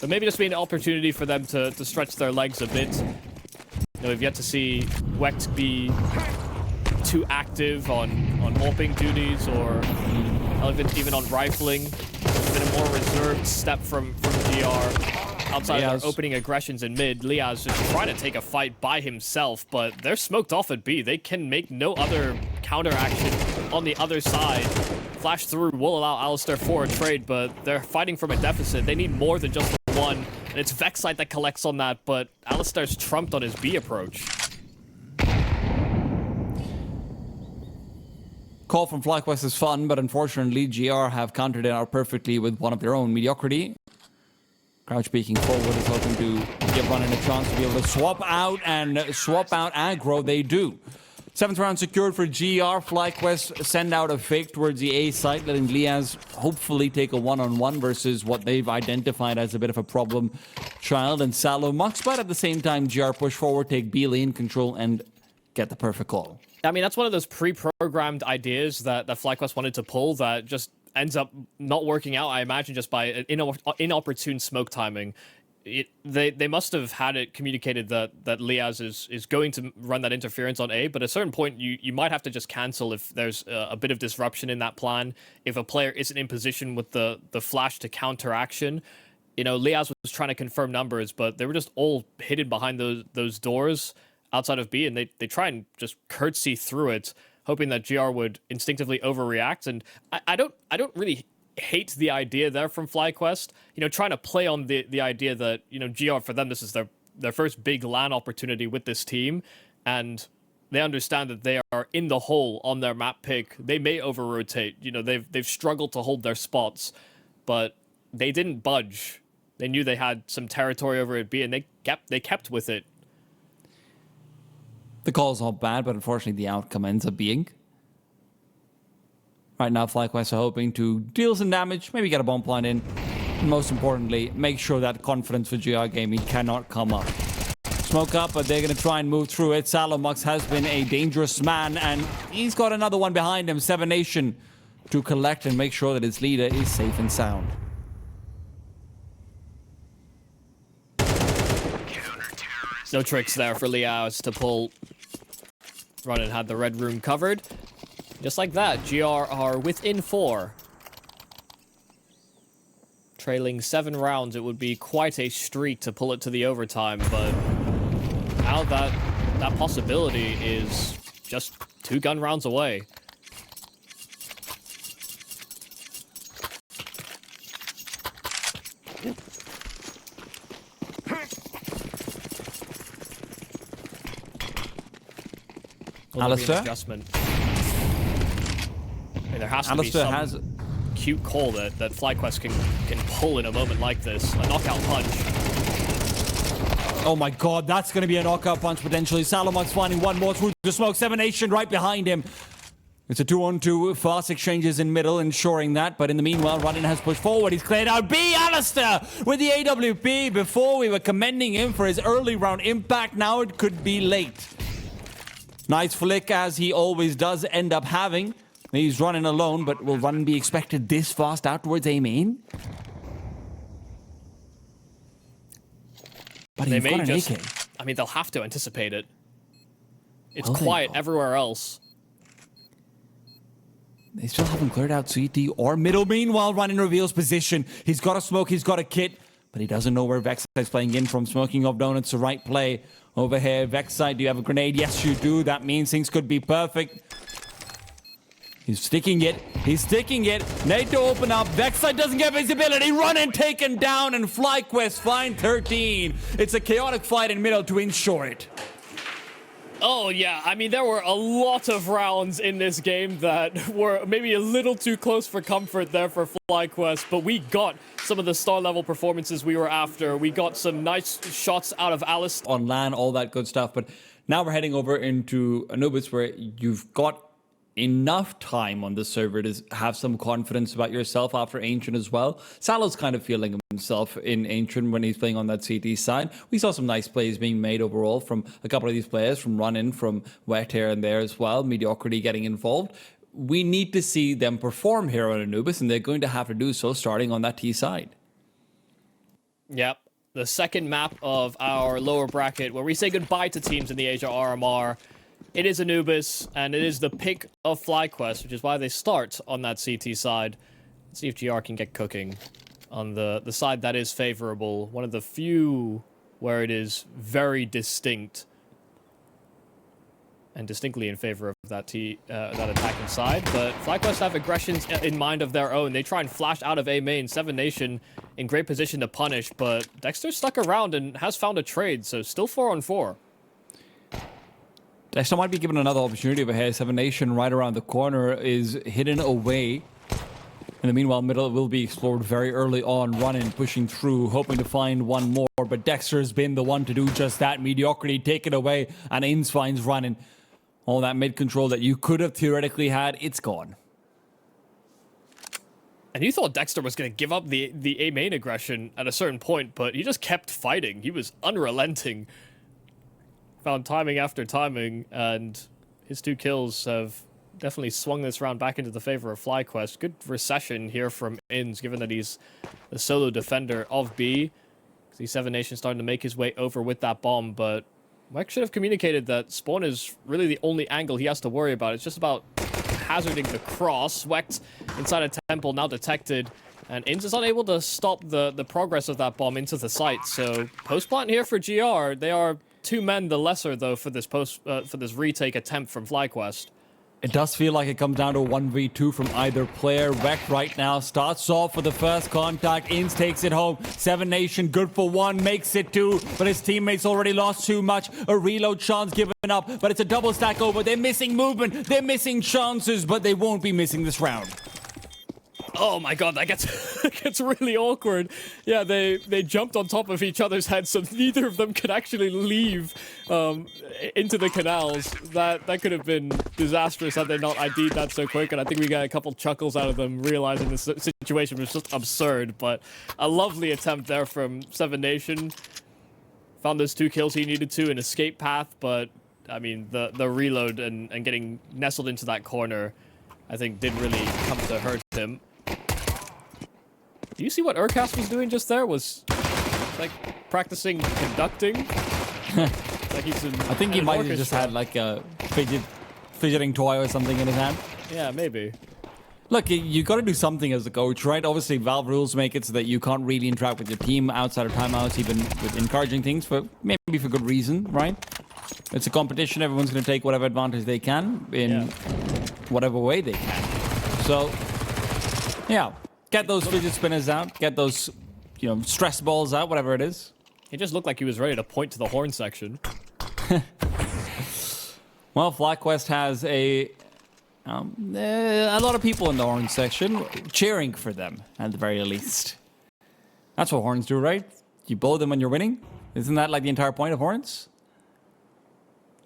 But maybe just be an opportunity for them to stretch their legs a bit. You know, we've yet to see Wecht be too active on AWPing duties or even on rifling. It's been a more reserved step from GR. Outside of their opening aggressions in mid, Liaz just trying to take a fight by himself, but they're smoked off at B. They can make no other counter action on the other side. Flash through will allow Alistair for a trade, but they're fighting from a deficit. They need more than just the 1, and it's Vexite that collects on that, but Alistair's trumped on his B approach. Call from FlyQuest is fun, but unfortunately GR have countered it out perfectly with one of their own. Mediocrity. Crouch peeking forward is hoping to give Running a chance to be able to swap out aggro. They do. 7th round secured for GR. FlyQuest send out a fake towards the A site, letting Liaz hopefully take a 1-on-1 versus what they've identified as a bit of a problem child and Salo Mux. But at the same time, GR push forward, take B lane control, and get the perfect call. I mean, that's one of those pre-programmed ideas that FlyQuest wanted to pull that just ends up not working out, I imagine, just by inopportune smoke timing. they must have had it communicated that Liaz is going to run that interference on A, but at a certain point you might have to just cancel if there's a bit of disruption in that plan. If a player isn't in position with the flash to counter action, you know, Liaz was trying to confirm numbers, but they were just all hidden behind those doors outside of B, and they try and just curtsy through it, hoping that GR would instinctively overreact. And I don't really hate the idea there from FlyQuest, you know, trying to play on the idea that, you know, GR, for them, this is their first big LAN opportunity with this team, and they understand that they are in the hole on their map pick. They may over-rotate, you know, they've struggled to hold their spots, but they didn't budge. They knew they had some territory over at B, and they kept with it. The call's not bad, but unfortunately the outcome ends up being. Right now, FlyQuest are hoping to deal some damage, maybe get a bomb plant in. And most importantly, make sure that confidence for GR Gaming cannot come up. Smoke up, but they're going to try and move through it. Salomux has been a dangerous man, and he's got another one behind him, Seven Nation, to collect and make sure that his leader is safe and sound. No tricks there for Liaz to pull. Running had the red room covered. Just like that, GR are within 4. Trailing 7 rounds, it would be quite a streak to pull it to the overtime, but now that possibility is just 2 gun rounds away. Alistair? Adjustment. I mean, there has to be some cute call that FlyQuest can pull in a moment like this. A knockout punch. Oh my god, that's going to be a knockout punch potentially. Salomux finding one more through the smoke. Seven Nation right behind him. It's a 2-on-2, fast exchanges in middle, ensuring that. But in the meanwhile, Runnin has pushed forward. He's cleared out B. Alistair with the AWP. Before we were commending him for his early round impact. Now it could be late. Nice flick, as he always does end up having. He's running alone, but will Runnin be expected this fast out towards A main? But they he's may got an just, AK. I mean, they'll have to anticipate it. It's Will they, quiet though? everywhere else. They still haven't cleared out CT or middle. Meanwhile, Runnin reveals position. He's got a smoke, he's got a kit, but he doesn't know where Vexite is playing in from. Smoking off donuts, the right play. Over here, Vexite, do you have a grenade? Yes, you do. That means things could be perfect. He's sticking it. He's sticking it. Need to open up. Vexite doesn't get visibility. Runnin taken down, and FlyQuest find 13. It's a chaotic fight in middle to ensure it. Oh, yeah. I mean, there were a lot of rounds in this game that were maybe a little too close for comfort there for FlyQuest, but we got some of the star-level performances we were after. We got some nice shots out of Alice. On LAN, all that good stuff. But now we're heading over into Anubis, where you've got enough time on the server to have some confidence about yourself after Ancient as well. Salo's kind of feeling himself in Ancient when he's playing on that CT side. We saw some nice plays being made overall from a couple of these players, from Runnin, from Wet here and there as well. Mediocrity getting involved. We need to see them perform here on Anubis, and they're going to have to do so starting on that T side. Yep. The second map of our lower bracket, where we say goodbye to teams in the Asia RMR. It is Anubis, and it is the pick of FlyQuest, which is why they start on that CT side. Let's see if GR can get cooking on the side that is favorable. One of the few where it is very distinct and distinctly in favor of that attacking side. But FlyQuest have aggressions in mind of their own. They try and flash out of A main. Seven Nation in great position to punish, but Dexter stuck around and has found a trade, so still 4-on-4. Dexter might be given another opportunity over here. Seven Nation right around the corner is hidden away. In the meanwhile, middle will be explored very early on. Running, pushing through, hoping to find one more. But Dexter has been the one to do just that. Mediocrity taken away, and Ains finds Running. All that mid-control that you could have theoretically had, it's gone. And you thought Dexter was going to give up the A main aggression at a certain point, but he just kept fighting. He was unrelenting. Found timing after timing, and his 2 kills have definitely swung this round back into the favor of FlyQuest. Good recession here from Inns, given that he's the solo defender of B. See 7 Nation starting to make his way over with that bomb, but Weck should have communicated that spawn is really the only angle he has to worry about. It's just about hazarding the cross. Weck inside a temple, now detected. And Inns is unable to stop the progress of that bomb into the site. So post plant here for GR. They are 2 men the lesser though for this retake attempt from FlyQuest. It does feel like it comes down to a 1v2 from either player. Weck right now starts off for the first contact. Inns takes it home. 7 Nation good for 1, makes it 2, but his teammates already lost too much. A reload chance given up, but it's a double stack over. They're missing movement. They're missing chances, but they won't be missing this round. Oh my god, that gets really awkward. Yeah, they jumped on top of each other's heads, so neither of them could actually leave into the canals. That could have been disastrous had they not ID'd that so quick, and I think we got a couple chuckles out of them realizing the situation was just absurd, but a lovely attempt there from 7 Nation. Found those 2 kills he needed to, an escape path, but I mean, the reload and getting nestled into that corner, I think did really come to hurt him. Do you see what Urcast was doing just there? Was like practicing conducting? Like he's in, I think he might have just had like a fidgeting toy or something in his hand. Yeah, maybe. Look, you got to do something as a coach, right? Obviously, Valve rules make it so that you can't really interact with your team outside of timeouts, even with encouraging things, for maybe for good reason, right? It's a competition. Everyone's going to take whatever advantage they can in whatever way they can. So, yeah. Get those fidget spinners out. Get those, stress balls out, whatever it is. He just looked like he was ready to point to the horn section. Well, FlyQuest has a lot of people in the horn section cheering for them, at the very least. That's what horns do, right? You blow them when you're winning. Isn't that like the entire point of horns?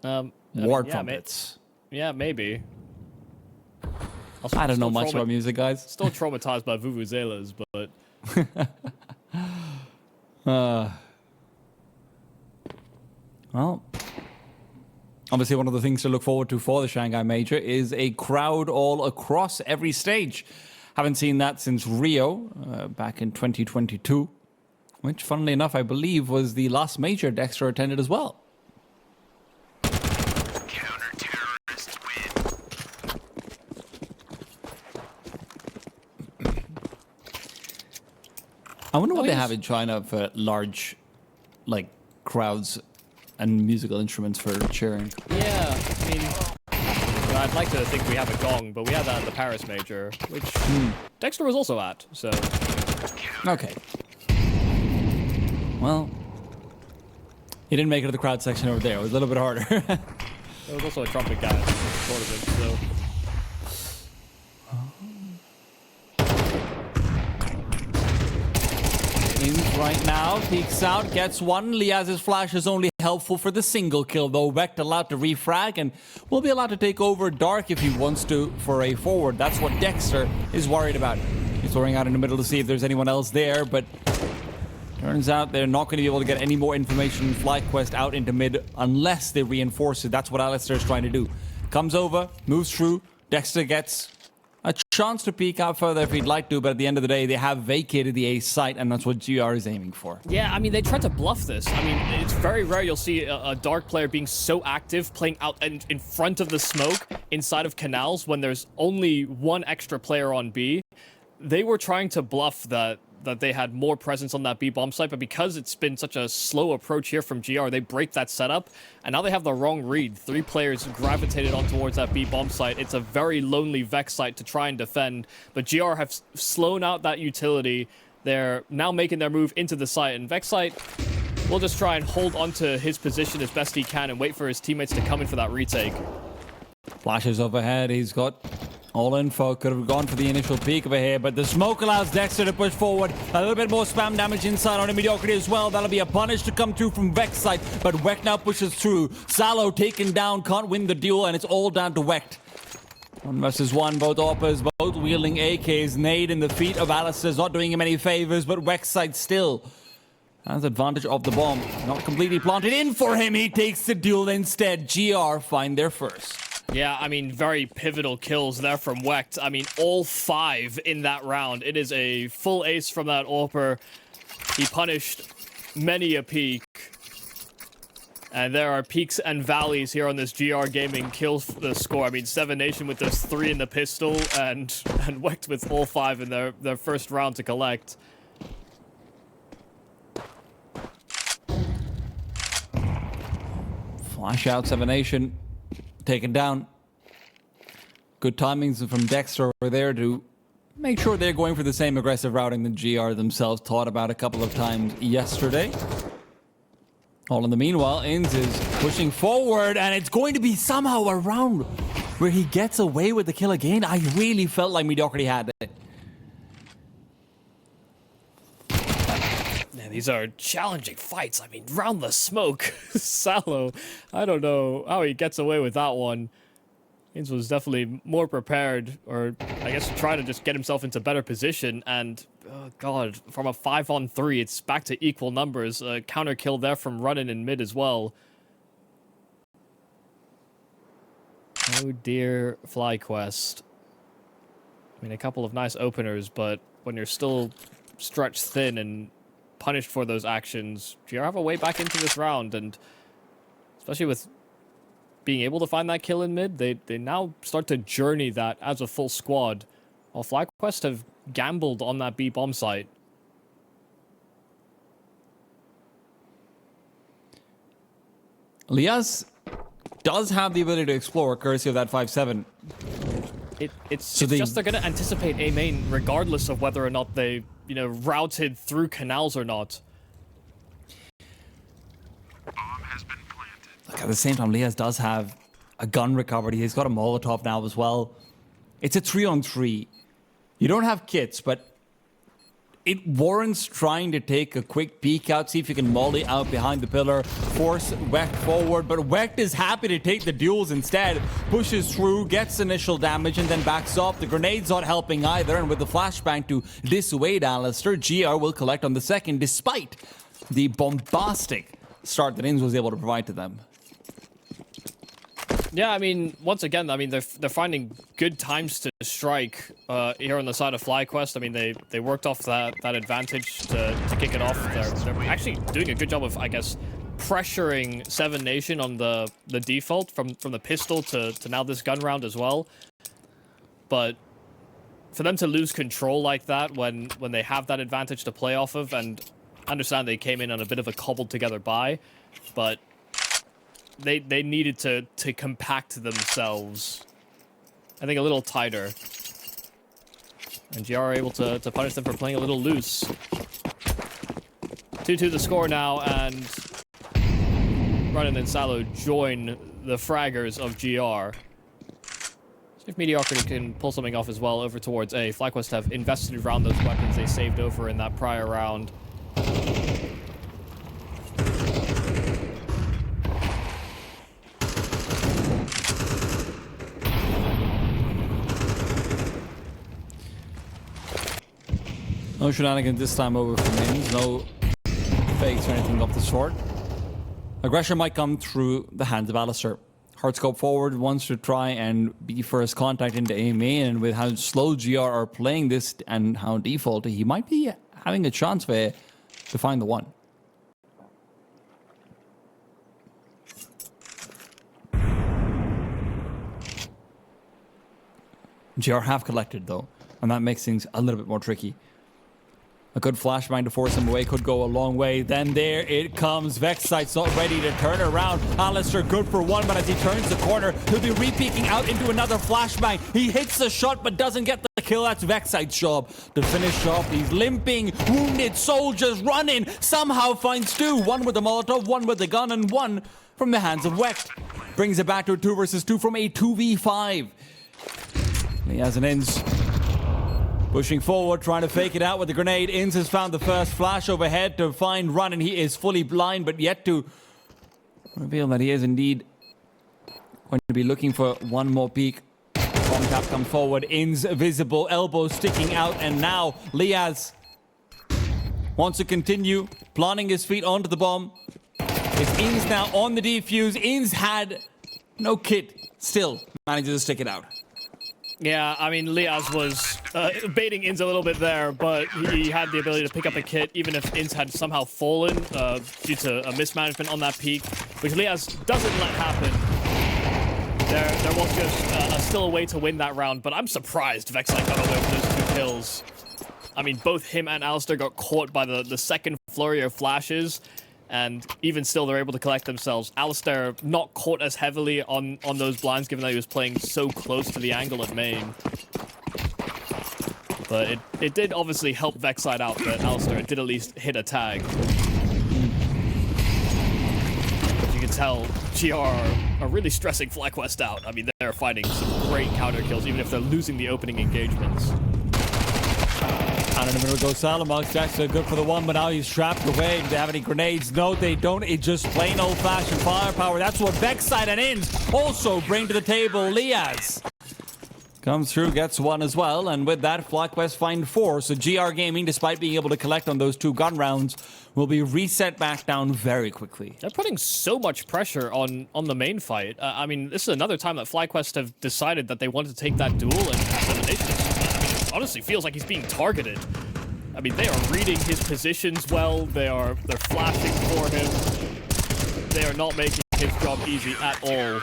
War trumpets. Yeah, maybe. I don't know much about music, guys. Still traumatized by vuvuzelas, but... Well, obviously one of the things to look forward to for the Shanghai Major is a crowd all across every stage. Haven't seen that since Rio, back in 2022, which, funnily enough, I believe was the last major Dexter attended as well. I wonder what they have in China for large, crowds and musical instruments for cheering. Yeah, I mean, I'd like to think we have a gong, but we had that at the Paris Major, which Dexter was also at, so... Okay. Well, he didn't make it to the crowd section over there. It was a little bit harder. There was also a trumpet guy in the tournament, so... Right now, peeks out, gets one. Liaz's flash is only helpful for the single kill, though. Wecht allowed to refrag and will be allowed to take over Dark if he wants to for a forward. That's what Dexter is worried about. He's throwing out in the middle to see if there's anyone else there, but turns out they're not going to be able to get any more information from FlyQuest out into mid unless they reinforce it. That's what Alistair is trying to do. Comes over, moves through. Dexter gets a chance to peek out further if he'd like to, but at the end of the day, they have vacated the A site, and that's what GR is aiming for. Yeah, I mean, they tried to bluff this. I mean, it's very rare you'll see a Dark player being so active, playing out in front of the smoke, inside of canals, when there's only one extra player on B. They were trying to bluff that they had more presence on that B bomb site, but because it's been such a slow approach here from GR, they break that setup, and now they have the wrong read. 3 players gravitated on towards that B bomb site. It's a very lonely Vex site to try and defend, but GR have slown out that utility. They're now making their move into the site, and Vex site will just try and hold onto his position as best he can and wait for his teammates to come in for that retake. Flashes overhead, he's got all info, could have gone for the initial peek over here, but the smoke allows Dexter to push forward. A little bit more spam damage inside on a mediocrity as well. That'll be a punish to come through from Vex side, but Wecht now pushes through. Salo taken down, can't win the duel, and it's all down to Wecht. 1 versus 1, both Oppers, both wielding AKs. Nade in the feet of Alistair's not doing him any favors, but Wecht side still has advantage of the bomb. Not completely planted in for him, he takes the duel instead. GR find their first. Yeah, I mean, very pivotal kills there from Wecht. I mean, all 5 in that round. It is a full ace from that AWPer. He punished many a peak. And there are peaks and valleys here on this GR Gaming kill score. I mean, 7 Nation with those 3 in the pistol, and Wecht with all 5 in their first round to collect. Flash out, 7 Nation taken down. Good timings from Dexter over there to make sure they're going for the same aggressive routing that GR themselves taught about a couple of times yesterday. All in the meanwhile, Inns is pushing forward, and it's going to be somehow a round where he gets away with the kill again. I really felt like Mediocrity had it. Yeah, these are challenging fights. I mean, round the smoke. Salo, I don't know how he gets away with that one. Inns was definitely more prepared, or I guess trying to just get himself into better position, and oh god, from a 5-on-3, it's back to equal numbers. Counter kill there from Runnin in mid as well. Oh dear, FlyQuest. I mean, a couple of nice openers, but when you're still stretched thin and punished for those actions, GR have a way back into this round, and especially with being able to find that kill in mid, they now start to journey that as a full squad. While FlyQuest have gambled on that B bomb site. Liaz does have the ability to explore, courtesy of that 5-7. It's just they're going to anticipate A main regardless of whether or not they, you know, routed through canals or not. Bomb has been planted. Look, at the same time, Liaz does have a gun recovered. He's got a Molotov now as well. It's a 3-on-3. You don't have kits, but it warrants trying to take a quick peek out, see if you can molly out behind the pillar, force Wecht forward, but Wecht is happy to take the duels instead, pushes through, gets initial damage, and then backs off. The grenade's not helping either, and with the flashbang to dissuade Alistair, GR will collect on the second, despite the bombastic start that Inns was able to provide to them. Yeah, I mean, once again, I mean, they're finding good times to strike here on the side of FlyQuest. I mean, they worked off that advantage to kick it off. They're actually doing a good job of, I guess, pressuring 7 Nation on the default from the pistol to now this gun round as well. But for them to lose control like that when they have that advantage to play off of, and understand they came in on a bit of a cobbled together buy, but they needed to compact themselves, I think, a little tighter. And GR are able to punish them for playing a little loose. 2-2 the score now, and Runnin and Salo join the fraggers of GR. See if Mediocrity can pull something off as well over towards A. FlyQuest have invested around those weapons they saved over in that prior round. No shenanigans this time over from Inns, no fakes or anything of the sort. Aggression might come through the hands of Alistair. Hardscope forward wants to try and be first contact into A main, and with how slow GR are playing this and how defaulty, he might be having a chance to find the one. GR have collected though, and that makes things a little bit more tricky. A good flashbang to force him away could go a long way. Then there it comes. Vexite's not ready to turn around. Alistair good for one, but as he turns the corner, he'll be re-peeking out into another flashbang. He hits the shot, but doesn't get the kill. That's Vexite's job to finish off these limping, wounded soldiers. Running somehow finds two. One with the Molotov, one with the gun, and one from the hands of Wecht. Brings it back to a 2 versus 2 from a 2v5. He has an Inns pushing forward, trying to fake it out with the grenade. Inns has found the first flash overhead to find Runnin. He is fully blind, but yet to reveal that he is indeed going to be looking for one more peek. Bomb tap comes forward. Inns visible, elbow sticking out, and now Liaz wants to continue planting his feet onto the bomb. It's Inns now on the defuse. Inns had no kit, still manages to stick it out. Yeah, I mean, Liaz was baiting Inns a little bit there, but he had the ability to pick up a kit, even if Inns had somehow fallen due to a mismanagement on that peak, which Liaz doesn't let happen. There was just still a way to win that round, but I'm surprised Vexite got away with those 2 kills. I mean, both him and Alistair got caught by the second flurry of flashes, and even still, they're able to collect themselves. Alistair not caught as heavily on those blinds, given that he was playing so close to the angle at main. But it did obviously help Vexite out that Alistair did at least hit a tag. But you can tell GR are really stressing FlyQuest out. I mean, they're finding some great counter kills, even if they're losing the opening engagements. And in a minute goes Salamox. Dexter good for the one, but now he's trapped away. Do they have any grenades? No, they don't. It's just plain old-fashioned firepower. That's what Vexite and Inns also bring to the table. Liaz comes through, gets 1 as well, and with that, FlyQuest find 4. So GR Gaming, despite being able to collect on those 2 gun rounds, will be reset back down very quickly. They're putting so much pressure on the main fight. I mean, this is another time that FlyQuest have decided that they want to take that duel and elimination. It honestly feels like he's being targeted. I mean, they are reading his positions well. They're flashing for him. They are not making his job easy at all.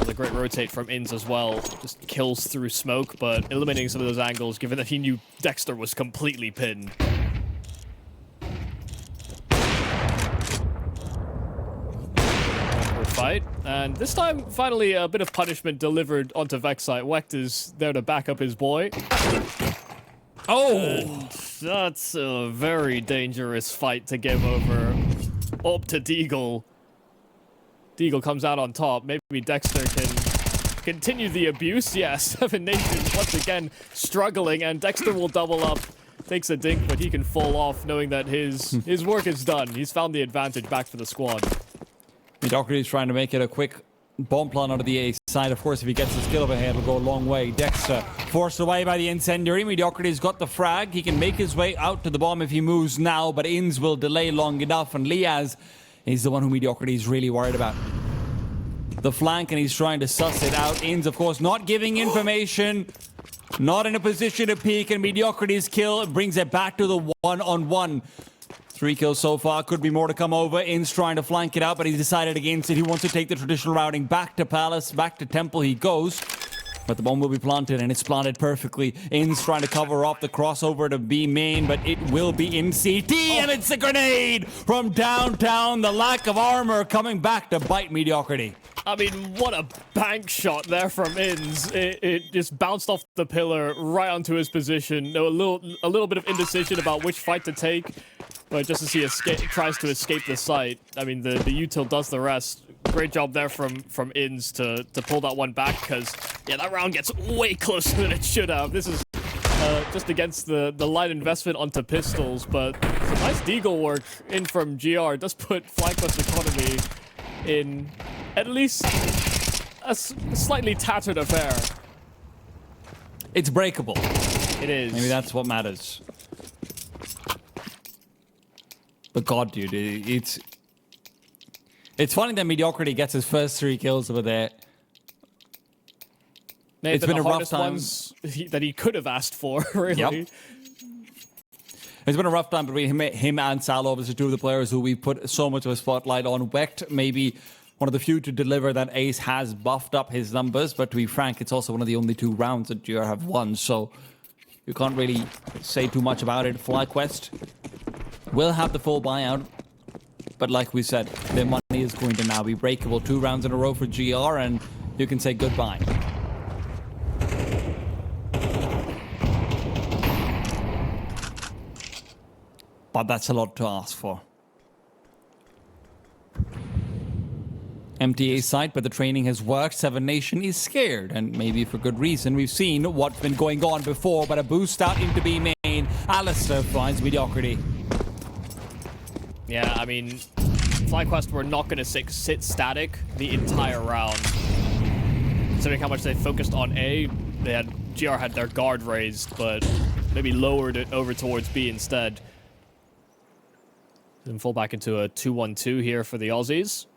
A great rotate from Inns as well. Just kills through smoke, but eliminating some of those angles, given that he knew Dexter was completely pinned. Fight, and this time, finally, a bit of punishment delivered onto Vexite. Wecht is there to back up his boy. Oh! And that's a very dangerous fight to give over up to Deagle. Deagle comes out on top. Maybe Dexter can continue the abuse. Yeah, 7 Nations once again struggling, and Dexter will double up. Takes a dink, but he can fall off knowing that his work is done. He's found the advantage back for the squad. Mediocrity is trying to make it a quick bomb plant onto the A side. Of course, if he gets his kill overhead, it'll go a long way. Dexter forced away by the incendiary. Mediocrity's got the frag. He can make his way out to the bomb if he moves now, but Inns will delay long enough, and Liaz is the one who Mediocrity is really worried about. The flank, and he's trying to suss it out. Inns, of course, not giving information, not in a position to peek, and Mediocrity's kill brings it back to the 1-on-1. 3 kills so far, could be more to come over. Inns trying to flank it out, but he decided against it. He wants to take the traditional routing back to Palace, back to Temple he goes. But the bomb will be planted, and it's planted perfectly. Inns trying to cover off the crossover to B main, but it will be in CT, and it's a grenade from downtown. The lack of armor coming back to bite Mediocrity. I mean, what a bank shot there from Inns. It just bounced off the pillar right onto his position. A little bit of indecision about which fight to take, but just as he tries to escape the site, I mean, the util does the rest. Great job there from Inns to pull that one back, because, yeah, that round gets way closer than it should have. This is just against the light investment onto pistols, but some nice deagle work in from GR does put FlyQuest economy in at least a slightly tattered affair. It's breakable. It is. Maybe that's what matters. But God, dude, it's funny that Mediocrity gets his first 3 kills over there. It's been a rough time that he could have asked for, really. Yep. It's been a rough time between him and Salo, obviously 2 of the players who we put so much of a spotlight on. Wecht, maybe one of the few to deliver that Ace has buffed up his numbers, but to be frank, it's also one of the only 2 rounds that GR have won, so you can't really say too much about it. FlyQuest will have the full buyout, but like we said, their money is going to now be breakable. 2 rounds in a row for GR, and you can say goodbye. But that's a lot to ask for. MTA site, but the training has worked. 7 Nation is scared, and maybe for good reason. We've seen what's been going on before, but a boost out into B main. Alistair finds Mediocrity. Yeah, I mean, FlyQuest were not going to sit static the entire round. Considering how much they focused on A, GR had their guard raised, but maybe lowered it over towards B instead. And fall back into a 2-1-2 here for the Aussies.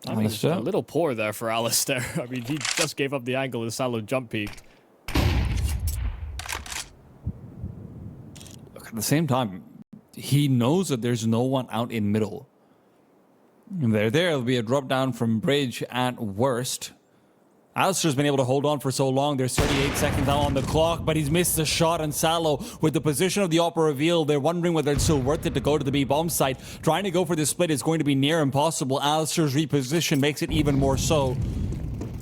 I mean, Alistair? a little poor there for Alistair. I mean, he just gave up the angle as Salo jump peaked. Look, at the same time, he knows that there's no one out in middle. If they're there, it'll be a drop down from bridge at worst. Alistair's been able to hold on for so long. There's 38 seconds now on the clock, but he's missed the shot on Salo. With the position of the AWP reveal, they're wondering whether it's still worth it to go to the B bomb site. Trying to go for this split is going to be near impossible. Alistair's reposition makes it even more so.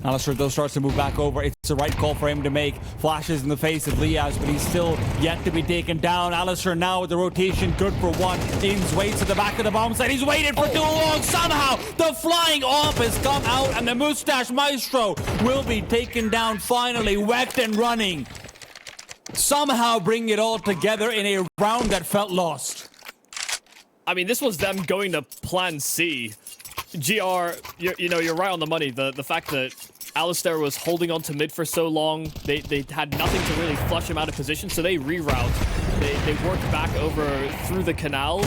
Alistair, though, starts to move back over. It's the right call for him to make. Flashes in the face of Liaz, but he's still yet to be taken down. Alistair now with the rotation, good for one. Ins waits at the back of the bomb site. He's waited for too long. Somehow, the flying AWP has come out, and the Mustache Maestro will be taken down finally, whacked and running. Somehow bring it all together in a round that felt lost. I mean, this was them going to plan C. GR, you're right on the money. The fact that Alistair was holding on to mid for so long, they had nothing to really flush him out of position, so they reroute. They work back over through the canals,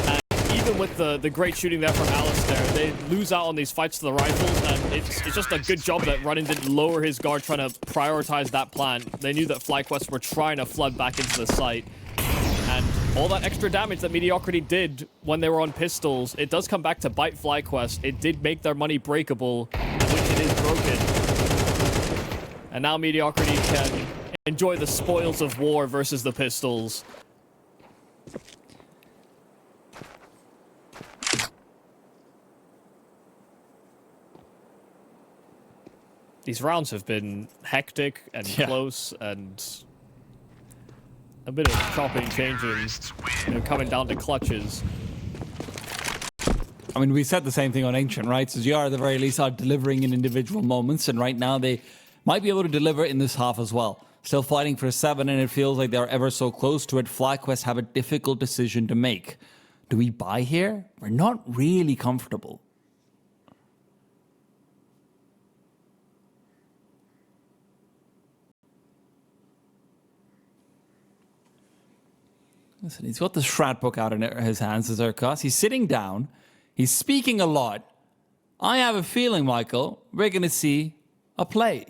and even with the great shooting there from Alistair, they lose out on these fights to the rifles, and it's just a good job that Running didn't lower his guard trying to prioritize that plan. They knew that FlyQuest were trying to flood back into the site. And all that extra damage that Mediocrity did when they were on pistols, it does come back to bite FlyQuest. It did make their money breakable, which it is broken. And now Mediocrity can enjoy the spoils of war versus the pistols. These rounds have been hectic and close and a bit of chopping, changing, coming down to clutches. I mean, we said the same thing on Ancient, right? So GR at the very least are delivering in individual moments, and right now they might be able to deliver in this half as well. Still fighting for 7, and it feels like they're ever so close to it. FlyQuest have a difficult decision to make. Do we buy here? We're not really comfortable. Listen, he's got the strat book out in his hands, Zerkas. He's sitting down. He's speaking a lot. I have a feeling, Michael, we're going to see a play.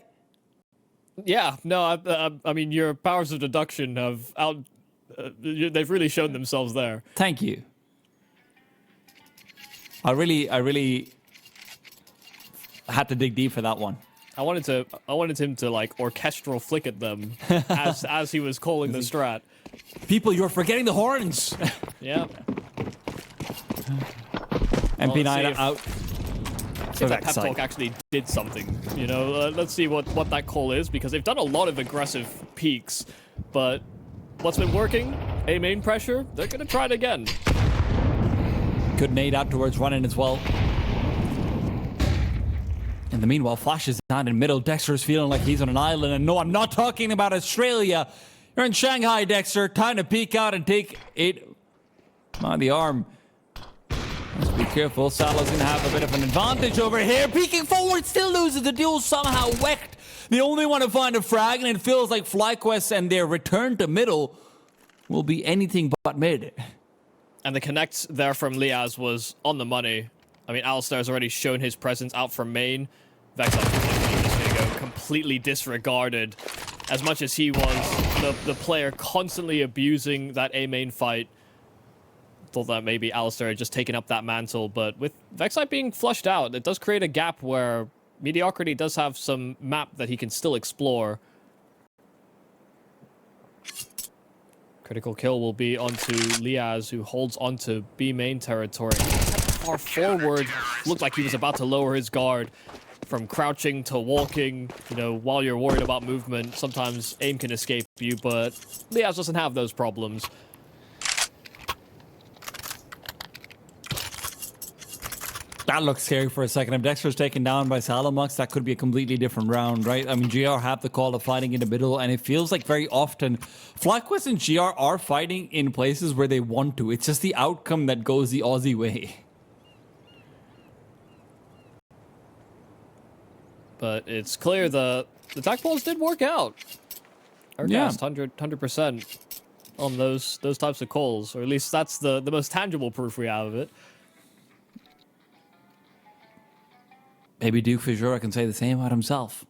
Yeah, no, I mean, your powers of deduction have they've really shown themselves there. Thank you. I really had to dig deep for that one. I wanted him to like orchestral flick at them as he was calling the strat. People, you're forgetting the horns. Yeah. MP9 out. See if that pep talk actually did something. Let's see what that call is, because they've done a lot of aggressive peaks, but what's been working? A main pressure. They're gonna try it again. Good nade out towards Running as well. In the meanwhile, Flash is down in middle. Dexter's feeling like he's on an island, and no, I'm not talking about Australia. You're in Shanghai, Dexter. Time to peek out and take it on the arm. Let's be careful. Salo's going to have a bit of an advantage over here. Peeking forward, still loses. The duel somehow wrecked. They only want to find a frag, and it feels like FlyQuest and their return to middle will be anything but mid. And the connect there from Liaz was on the money. I mean, Alistair's already shown his presence out from main. Vex is just going to go completely disregarded. As much as he was the player constantly abusing that A main fight. Thought that maybe Alistair had just taken up that mantle, but with Vexite being flushed out, it does create a gap where Mediocrity does have some map that he can still explore. Critical kill will be onto Liaz, who holds onto B main territory. Far forward, looked like he was about to lower his guard. From crouching to walking, while you're worried about movement, sometimes aim can escape you, but Liaz doesn't have those problems. That looks scary for a second. If Dexter's taken down by Salomux, that could be a completely different round, right? I mean, GR have the call of fighting in the middle, and it feels like very often FlyQuest and GR are fighting in places where they want to. It's just the outcome that goes the Aussie way. But it's clear the attack balls did work out. Aircast 100% on those types of calls, or at least that's the most tangible proof we have of it. Maybe Duke Fijura can say the same about himself.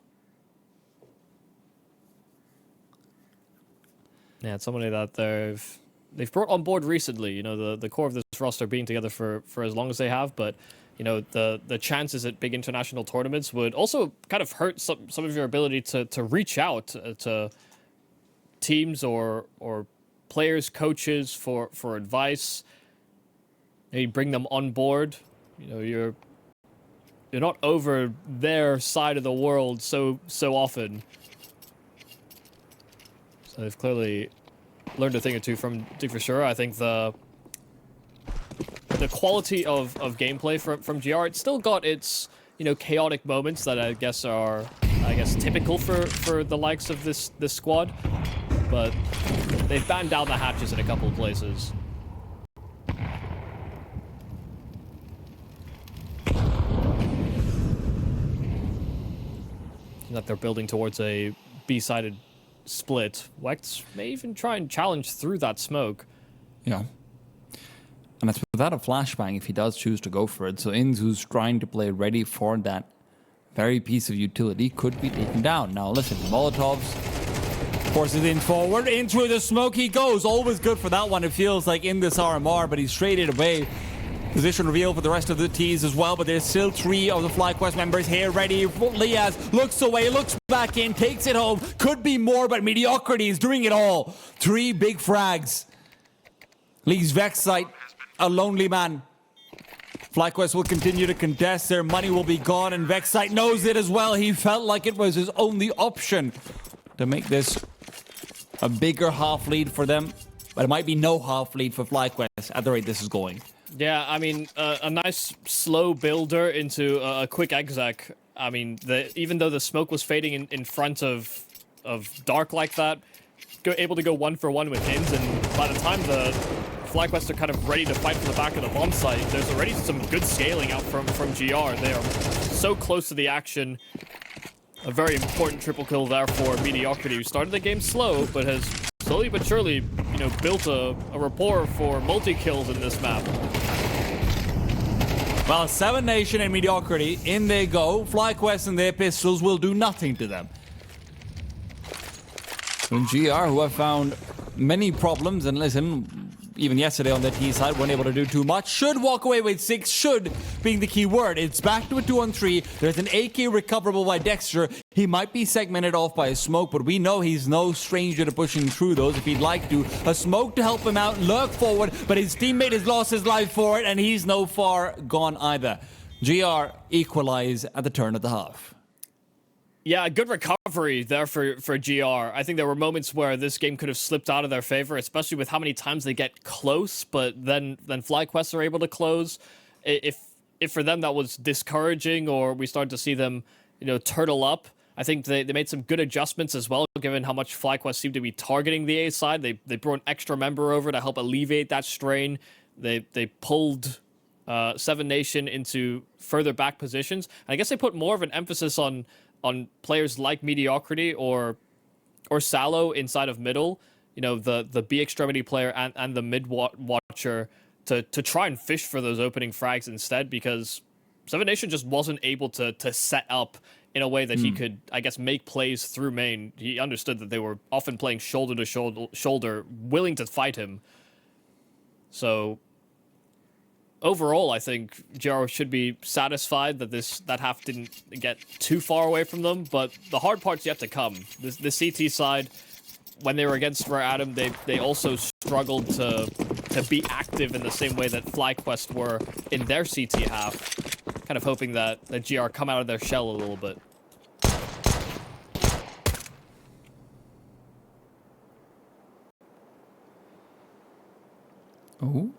Yeah, it's somebody that they've brought on board recently. You know, the core of this roster being together for as long as they have, but you know, the chances at big international tournaments would also kind of hurt some of your ability to reach out to teams or players, coaches for advice. Maybe bring them on board. You know, you're not over their side of the world so often. So they've clearly learned a thing or two from Duke for sure. I think the quality of gameplay from GR, it's still got its, you know, chaotic moments that I guess are typical for the likes of this squad. But they've battened down the hatches in a couple of places. That they're building towards a B-sided split. Wex may even try and challenge through that smoke. Yeah. And it's without a flashbang if he does choose to go for it. So Inz, who's trying to play ready for that very piece of utility, could be taken down. Now listen, Molotovs forces in forward. In through the smoke he goes. Always good for that one, it feels like, in this RMR, but he's traded away. Position reveal for the rest of the T's as well, but there's still 3 of the FlyQuest members here ready. Liaz looks away, looks back in, takes it home. Could be more, but Mediocrity is doing it all. 3 big frags. Leaves Vexite a lonely man. FlyQuest will continue to contest. Their money will be gone, and Vexite knows it as well. He felt like it was his only option to make this a bigger half lead for them, but it might be no half lead for FlyQuest at the rate this is going. Yeah, I mean, a nice slow builder into a quick exec. I mean, even though the smoke was fading in front of Dark like that, able to go 1-for-1 with Hins, and by the time the FlyQuest are kind of ready to fight for the back of the bomb site, there's already some good scaling out from GR. They are so close to the action. A very important triple kill there for Mediocrity, who started the game slow, but has slowly but surely, you know, built a rapport for multi-kills in this map. Well, 7 Nation and Mediocrity, in they go. FlyQuest and their pistols will do nothing to them. And GR, who have found many problems, and listen, even yesterday on the T side, weren't able to do too much. Should walk away with 6, should being the key word. It's back to a 2-on-3. There's an AK recoverable by Dexter. He might be segmented off by a smoke, but we know he's no stranger to pushing through those if he'd like to. A smoke to help him out, lurk forward, but his teammate has lost his life for it, and he's no far gone either. GR equalize at the turn of the half. Yeah, good recovery there for GR. I think there were moments where this game could have slipped out of their favor, especially with how many times they get close, but then FlyQuest are able to close. If for them that was discouraging, or we started to see them, you know, turtle up, I think they made some good adjustments as well, given how much FlyQuest seemed to be targeting the A side. They brought an extra member over to help alleviate that strain. They pulled 7 Nation into further back positions. And I guess they put more of an emphasis on players like Mediocrity or Sallow inside of middle, you know, the B extremity player and the mid watcher to try and fish for those opening frags instead, because 7 Nation just wasn't able to set up in a way that he could, I guess, make plays through main. He understood that they were often playing shoulder to shoulder, willing to fight him. So overall, I think GR should be satisfied that that half didn't get too far away from them, but the hard part's yet to come. The CT side, when they were against Rare Atom, they also struggled to be active in the same way that FlyQuest were in their CT half, kind of hoping that GR come out of their shell a little bit. Oh,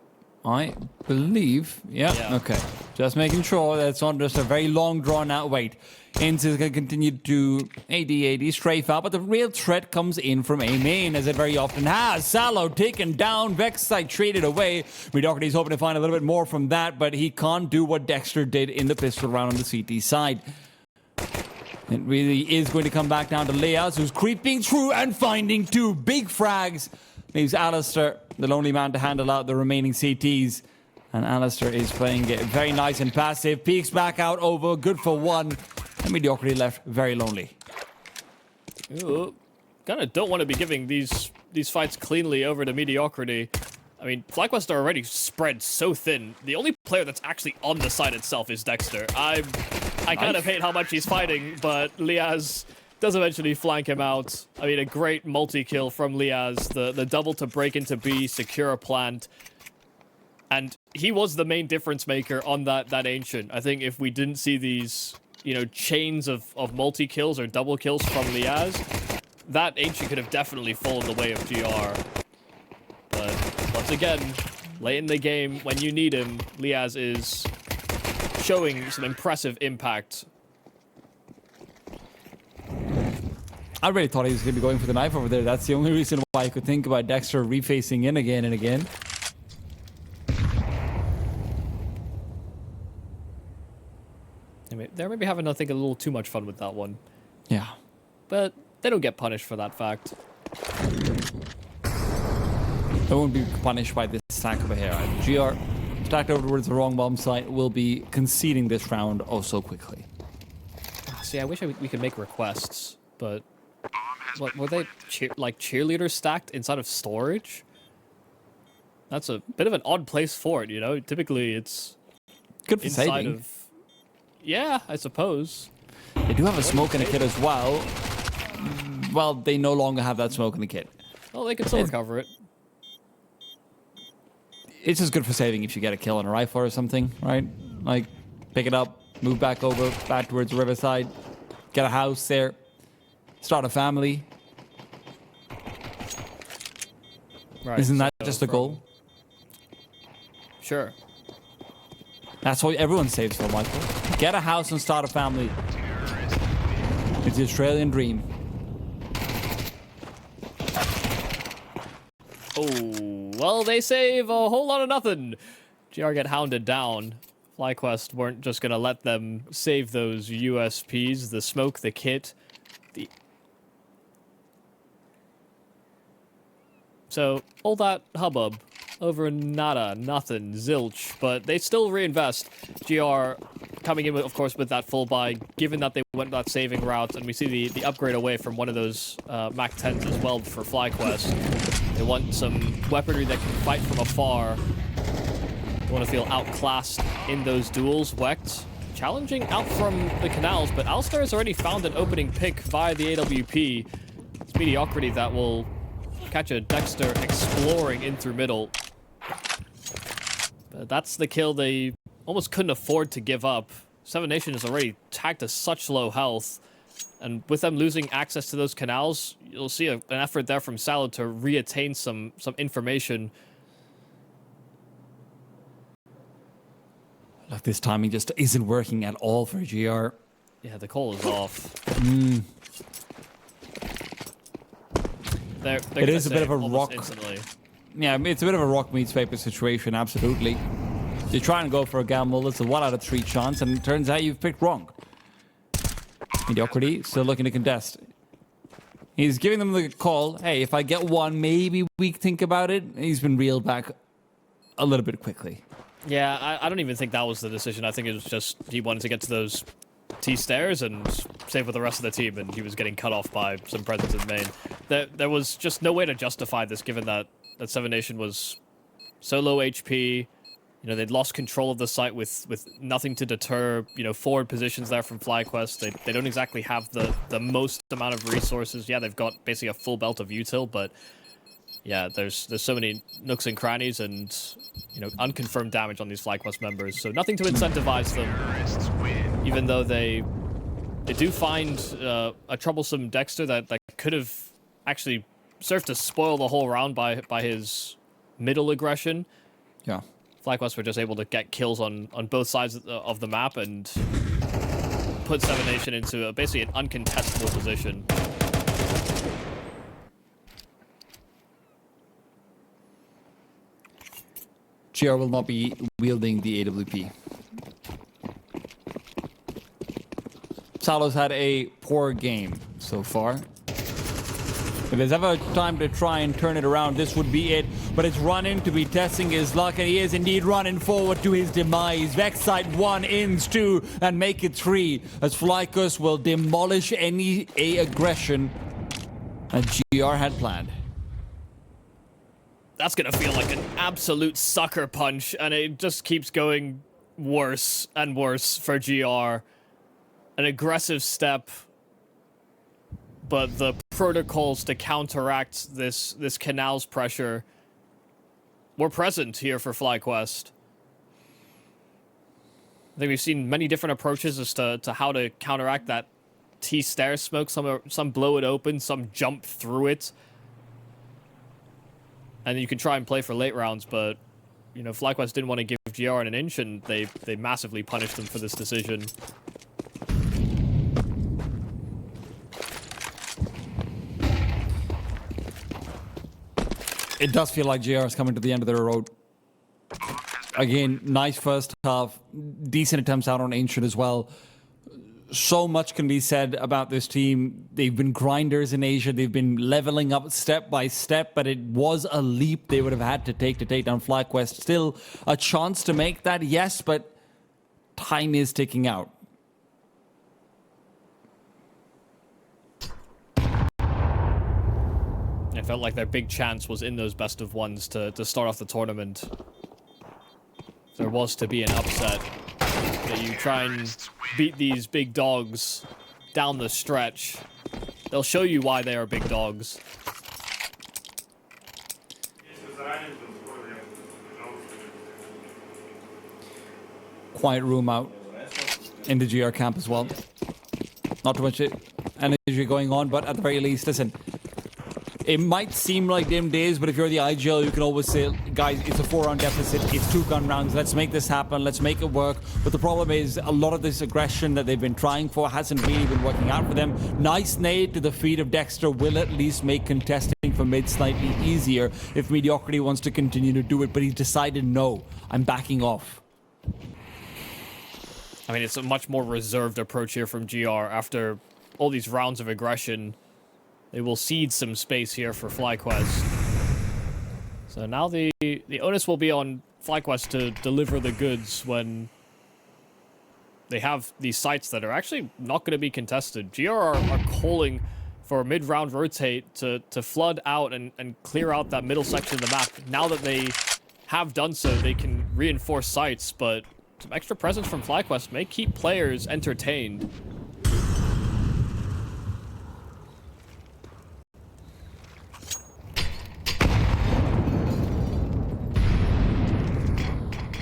I believe, yeah, okay. Just making sure that it's not just a very long, drawn-out wait. Inz is going to continue to AD strafe out, but the real threat comes in from A main, as it very often has. Sallow taken down, Vexite traded away. Mediocrity's hoping to find a little bit more from that, but he can't do what Dexter did in the pistol round on the CT side. It really is going to come back down to Leas, who's creeping through and finding 2 big frags. Leaves Alistair, the lonely man, to handle out the remaining CTs. And Alistair is playing it very nice and passive. Peeks back out over. Good for one. And Mediocrity left very lonely. Ooh, kind of don't want to be giving these fights cleanly over to Mediocrity. I mean, FlyQuest are already spread so thin. The only player that's actually on the side itself is Dexter. I kind of hate how much he's fighting, but Liaz does eventually flank him out. I mean, a great multi-kill from Liaz. The double to break into B, secure a plant. And he was the main difference maker on that Ancient. I think if we didn't see these, you know, chains of multi-kills or double kills from Liaz, that Ancient could have definitely fallen the way of GR. But once again, late in the game, when you need him, Liaz is showing some impressive impact. I really thought he was going to be going for the knife over there. That's the only reason why I could think about Dexter refacing in again and again. They're maybe having, I think, a little too much fun with that one. Yeah. But they don't get punished for that fact. They won't be punished by this sack of a hair. GR, stacked over towards the wrong bomb site, will be conceding this round oh so quickly. See, I wish we could make requests, but what were they like cheerleaders stacked inside of storage? That's a bit of an odd place for it, you know. Typically, it's good for inside saving. of. Yeah, I suppose. They do have a smoke in the kit as well. Well, they no longer have that smoke in the kit. Well, they can still recover it. It's just good for saving if you get a kill on a rifle or something, right? Like, pick it up, move back over, back towards the riverside, get a house there, start a family. Right. Isn't that so just the goal? Sure. That's what everyone saves for, Michael. Get a house and start a family. It's the Australian dream. Oh, well, they save a whole lot of nothing. GR get hounded down. FlyQuest weren't just going to let them save those USPs, the smoke, the kit. So, all that hubbub over nada, nothing, zilch, but they still reinvest. GR coming in, of course, with that full buy, given that they went that saving route, and we see the upgrade away from one of those Mac 10s as well for FlyQuest. They want some weaponry that can fight from afar. They want to feel outclassed in those duels. Wecht challenging out from the canals, but Alistair has already found an opening pick via the AWP. It's Mediocrity that will catch a Dexter exploring in through middle. But that's the kill they almost couldn't afford to give up. Seven Nation is already tagged to such low health. And with them losing access to those canals, you'll see an effort there from Salad to reattain some information. Like, this timing just isn't working at all for GR. Yeah, the call is off. It is a bit of a rock. Instantly. Yeah, it's a bit of a rock meets paper situation, absolutely. You try and go for a gamble, it's a 1 out of 3 chance, and it turns out you've picked wrong. Mediocrity still looking to contest. He's giving them the call, hey, if I get one, maybe we think about it. He's been reeled back a little bit quickly. Yeah, I don't even think that was the decision. I think it was just he wanted to get to those T-stairs and save with the rest of the team, and he was getting cut off by some presence in main. There was just no way to justify this, given that Seven Nation was so low HP. You know, they'd lost control of the site with nothing to deter, you know, forward positions there from FlyQuest. They don't exactly have the most amount of resources. Yeah, they've got basically a full belt of util, but yeah, there's so many nooks and crannies and, you know, unconfirmed damage on these FlyQuest members. So nothing to incentivize them, even though they do find a troublesome Dexter that could have actually served to spoil the whole round by his middle aggression. Yeah. FlyQuest were just able to get kills on both sides of the map and put Seven Nation into basically an uncontestable position. GR will not be wielding the AWP. Salo's had a poor game so far. If there's ever a time to try and turn it around, this would be it. but it's running to be testing his luck, and he is indeed running forward to his demise. Vexite 1 ins 2 and make it 3 as FlyQuest will demolish any aggression that GR had planned. That's gonna feel like an absolute sucker punch, and it just keeps going worse and worse for GR. An aggressive step, but the protocols to counteract this canal's pressure were present here for FlyQuest. I think we've seen many different approaches as to how to counteract that T-stair smoke. Some blow it open, some jump through it. And you can try and play for late rounds, but, you know, FlyQuest didn't want to give GR an inch, and they massively punished them for this decision. It does feel like GR is coming to the end of their road. Again, nice first half. Decent attempts out on Ancient as well. So much can be said about this team. They've been grinders in Asia. They've been leveling up step by step, but it was a leap they would have had to take down FlyQuest. Still a chance to make that, yes, but time is ticking out. It felt like their big chance was in those best of ones to start off the tournament. If there was to be an upset, that you try and beat these big dogs down the stretch. They'll show you why they are big dogs. Quiet room out in the GR camp as well. Not too much energy going on, but at the very least, listen. It might seem like dim days, but if you're the IGL, you can always say, guys, it's a 4-round deficit, it's 2 gun rounds, let's make this happen, let's make it work. But the problem is, a lot of this aggression that they've been trying for hasn't really been working out for them. Nice nade to the feet of Dexter will at least make contesting for mid slightly easier if Mediocrity wants to continue to do it, but he's decided, no, I'm backing off. I mean, it's a much more reserved approach here from GR after all these rounds of aggression. They will cede some space here for FlyQuest. So now the onus will be on FlyQuest to deliver the goods when they have these sites that are actually not going to be contested. GR are calling for a mid-round rotate to flood out and clear out that middle section of the map. Now that they have done so, they can reinforce sites, but some extra presence from FlyQuest may keep players entertained.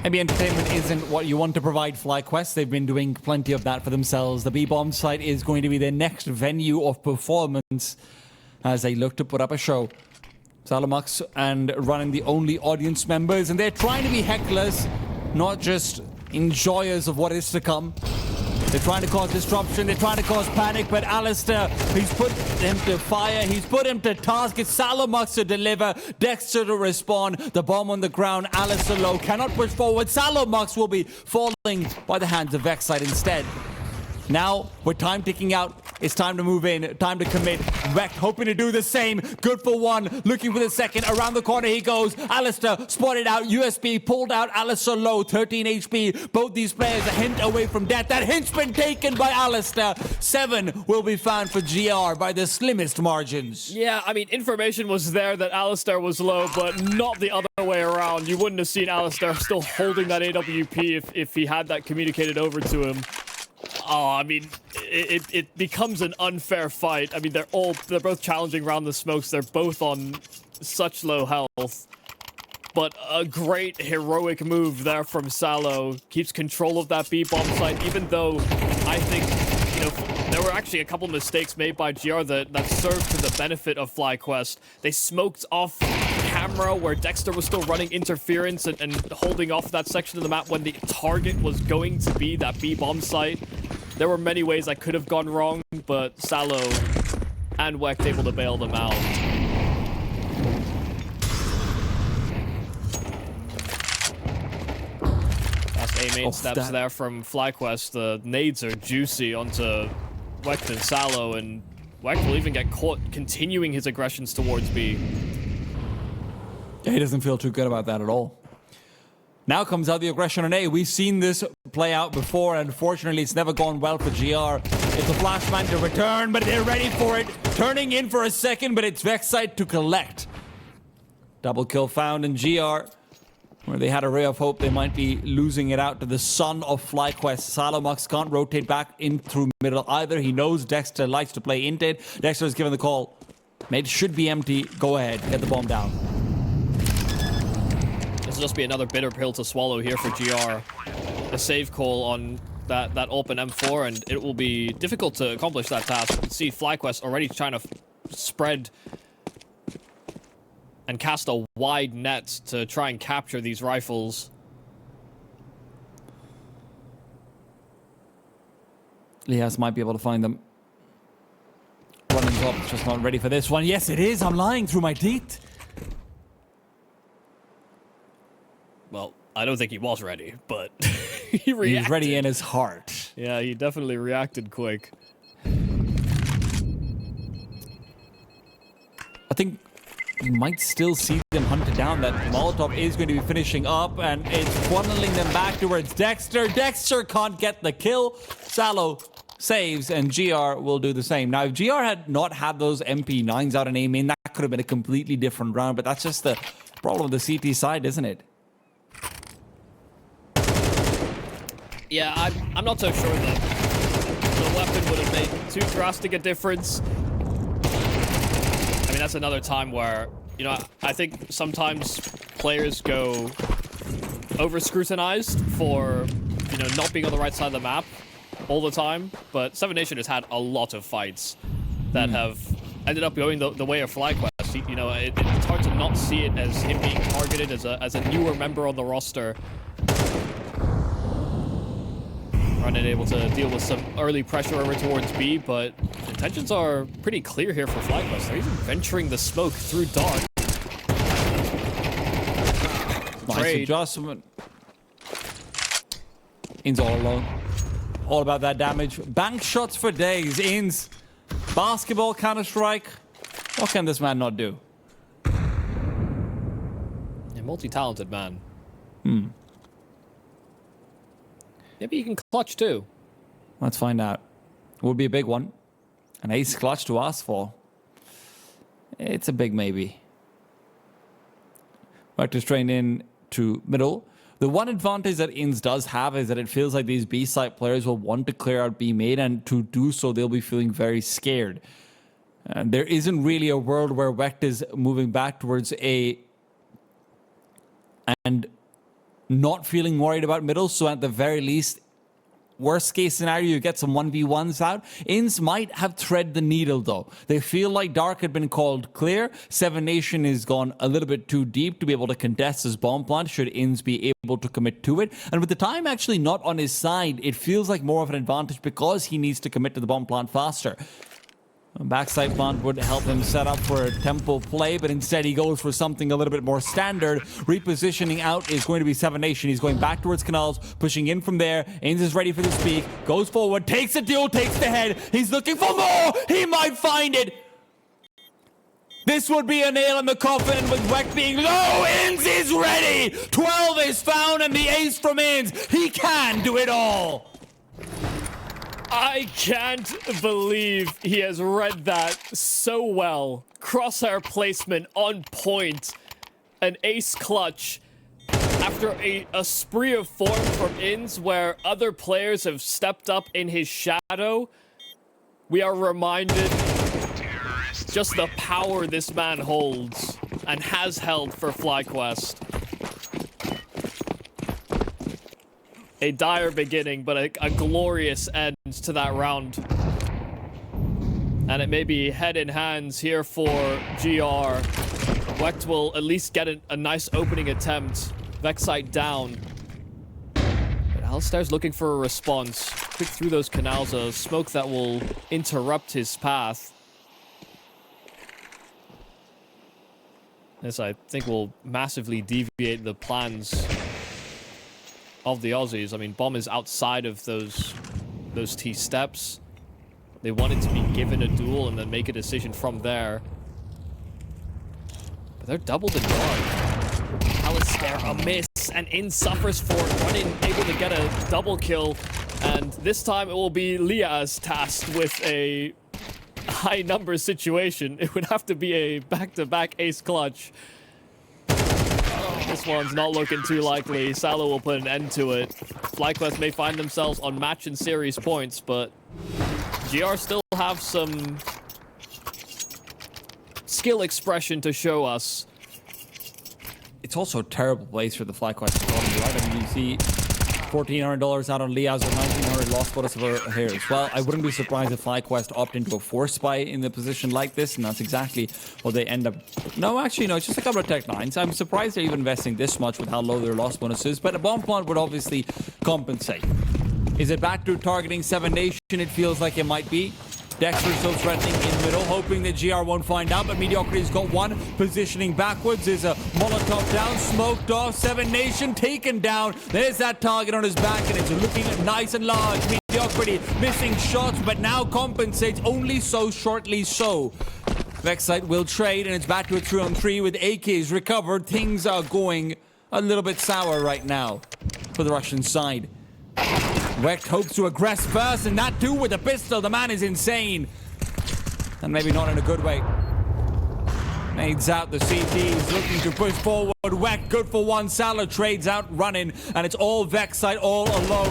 Maybe entertainment isn't what you want to provide FlyQuest. They've been doing plenty of that for themselves. The B-Bomb site is going to be their next venue of performance as they look to put up a show. Salamux and running the only audience members, and they're trying to be hecklers, not just enjoyers of what is to come. They're trying to cause disruption, they're trying to cause panic, but Alistair, he's put him to fire, he's put him to task. It's Salamux to deliver, Dexter to respond, the bomb on the ground, Alistair low, cannot push forward. Salamux will be falling by the hands of Vexite instead. Now, with time ticking out, it's time to move in, time to commit. Wrecked hoping to do the same. Good for one, looking for the second. Around the corner he goes. Alistair spotted out, USB pulled out, Alistair low, 13 HP. Both these players a hint away from death. That hint's been taken by Alistair. 7 will be found for GR by the slimmest margins. Yeah, I mean, information was there that Alistair was low, but not the other way around. You wouldn't have seen Alistair still holding that AWP if he had that communicated over to him. Oh, I mean, it becomes an unfair fight. I mean, they're both challenging around the smokes. They're both on such low health. But a great heroic move there from Salo. Keeps control of that B-bomb site, even though I think, you know, there were actually a couple mistakes made by GR that served to the benefit of FlyQuest. They smoked off camera where Dexter was still running interference and holding off that section of the map when the target was going to be that B-bomb site. There were many ways that could have gone wrong, but Salo and Wecht able to bail them out. That's A-main steps there from FlyQuest. The nades are juicy onto Wecht and Salo, and Wecht will even get caught continuing his aggressions towards B. He doesn't feel too good about that at all. Now comes out the aggression on A. We've seen this play out before, and unfortunately it's never gone well for GR. It's a flashman to return, but they're ready for it. Turning in for a second, but it's Vexite to collect. Double kill found in GR, where they had a ray of hope they might be losing it out to the son of FlyQuest. Salomux can't rotate back in through middle either. He knows Dexter likes to play into it. Dexter is given the call. Mate should be empty. Go ahead, get the bomb down. This will just be another bitter pill to swallow here for GR. A save call on that open M4, and it will be difficult to accomplish that task. You can see FlyQuest already trying to spread and cast a wide net to try and capture these rifles. Lias might be able to find them. Running top, it's just not ready for this one. Yes, it is. I'm lying through my teeth. Well, I don't think he was ready, but he reacted. He's ready in his heart. Yeah, he definitely reacted quick. I think you might still see them hunted down. That Molotov is going to be finishing up, and it's funneling them back towards Dexter. Dexter can't get the kill. Salo saves, and GR will do the same. Now, if GR had not had those MP9s out and aim in, that could have been a completely different round, but that's just the problem with the CT side, isn't it? Yeah, I'm not so sure that the weapon would have made too drastic a difference. I mean, that's another time where, you know, I think sometimes players go over-scrutinized for, you know, not being on the right side of the map all the time. But Seven Nation has had a lot of fights that have ended up going the way of FlyQuest. You know, it's hard to not see it as him being targeted as a newer member on the roster. Running able to deal with some early pressure over towards B, but intentions are pretty clear here for FlyQuest. They're even venturing the smoke through dark. Nice adjustment. In's all alone. All about that damage. Bank shots for days. In's basketball Counter-Strike. What can this man not do? A multi-talented man. Maybe he can clutch too. Let's find out. Would be a big one. An ace clutch to ask for. It's a big maybe. Vector's trained in to middle. The one advantage that Inns does have is that it feels like these B-side players will want to clear out B mid, and to do so, they'll be feeling very scared. And there isn't really a world where Vector's moving back towards A and not feeling worried about middle, so at the very least, worst case scenario, you get some 1v1s out. Inns might have thread the needle though. They feel like Dark had been called clear. Seven Nation has gone a little bit too deep to be able to contest his bomb plant should Inns be able to commit to it. And with the time actually not on his side, it feels like more of an advantage because he needs to commit to the bomb plant faster. A backside plant would help him set up for a tempo play, but instead he goes for something a little bit more standard. Repositioning out is going to be Seven Nation. He's going back towards Canals, pushing in from there. Ains is ready for the peak, goes forward, takes the duel, takes the head. He's looking for more. He might find it. This would be a nail in the coffin with Weck being low. Inns is ready. 12 is found and the ace from Inns. He can do it all. I can't believe he has read that so well. Crosshair placement on point. An ace clutch. After a spree of form from Inns where other players have stepped up in his shadow, we are reminded just the power this man holds and has held for FlyQuest. A dire beginning, but a glorious end to that round. And it may be head in hands here for GR. Wecht will at least get a nice opening attempt. Vexite down. But Alistair's looking for a response. Quick through those canals, a smoke that will interrupt his path. This, I think, will massively deviate the plans of the Aussies. I mean, Bomb is outside of those T steps. They wanted to be given a duel and then make a decision from there. But they're doubled in dark. Alistair a miss, and In suffers for it. Running able to get a double kill, and this time it will be Liaz tasked with a high numbers situation. It would have to be a back-to-back ace clutch. This one's not looking too likely. Salo will put an end to it. FlyQuest may find themselves on match and series points, but GR still have some skill expression to show us. It's also a terrible place for the FlyQuest economy, right? I mean, you see $1,400 out on Liaz with 1,900 lost bonus over here as well. I wouldn't be surprised if FlyQuest opt into a force buy in a position like this, and that's exactly what they end up. No, actually, no, it's just a couple of Tech 9s. I'm surprised they're even investing this much with how low their lost bonus is, but a bomb plant would obviously compensate. Is it back to targeting 7 Nation? It feels like it might be. Dexter still threatening in middle, hoping that GR won't find out, but Mediocrity's got one. Positioning backwards is a Molotov down, smoked off, 7 Nation taken down. There's that target on his back, and it's looking nice and large. Mediocrity missing shots, but now compensates only so shortly so. Vexite will trade, and it's back to a 3-on-3 with AKs recovered. Things are going a little bit sour right now for the Russian side. Wecht hopes to aggress first, and that too with a pistol. The man is insane. And maybe not in a good way. Nades out the CT. He's looking to push forward. Wecht good for one. Salah trades out running, and it's all Vexite all alone.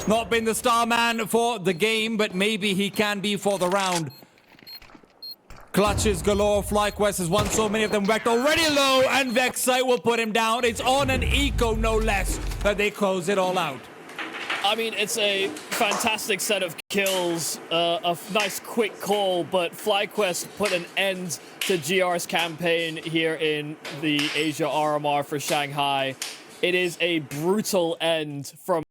Not been the star man for the game, but maybe he can be for the round. Clutches galore. FlyQuest has won so many of them. Wecht already low, and Vexite will put him down. It's on an eco, no less, that they close it all out. I mean, it's a fantastic set of kills, a nice quick call, but FlyQuest put an end to GR's campaign here in the Asia RMR for Shanghai. It is a brutal end from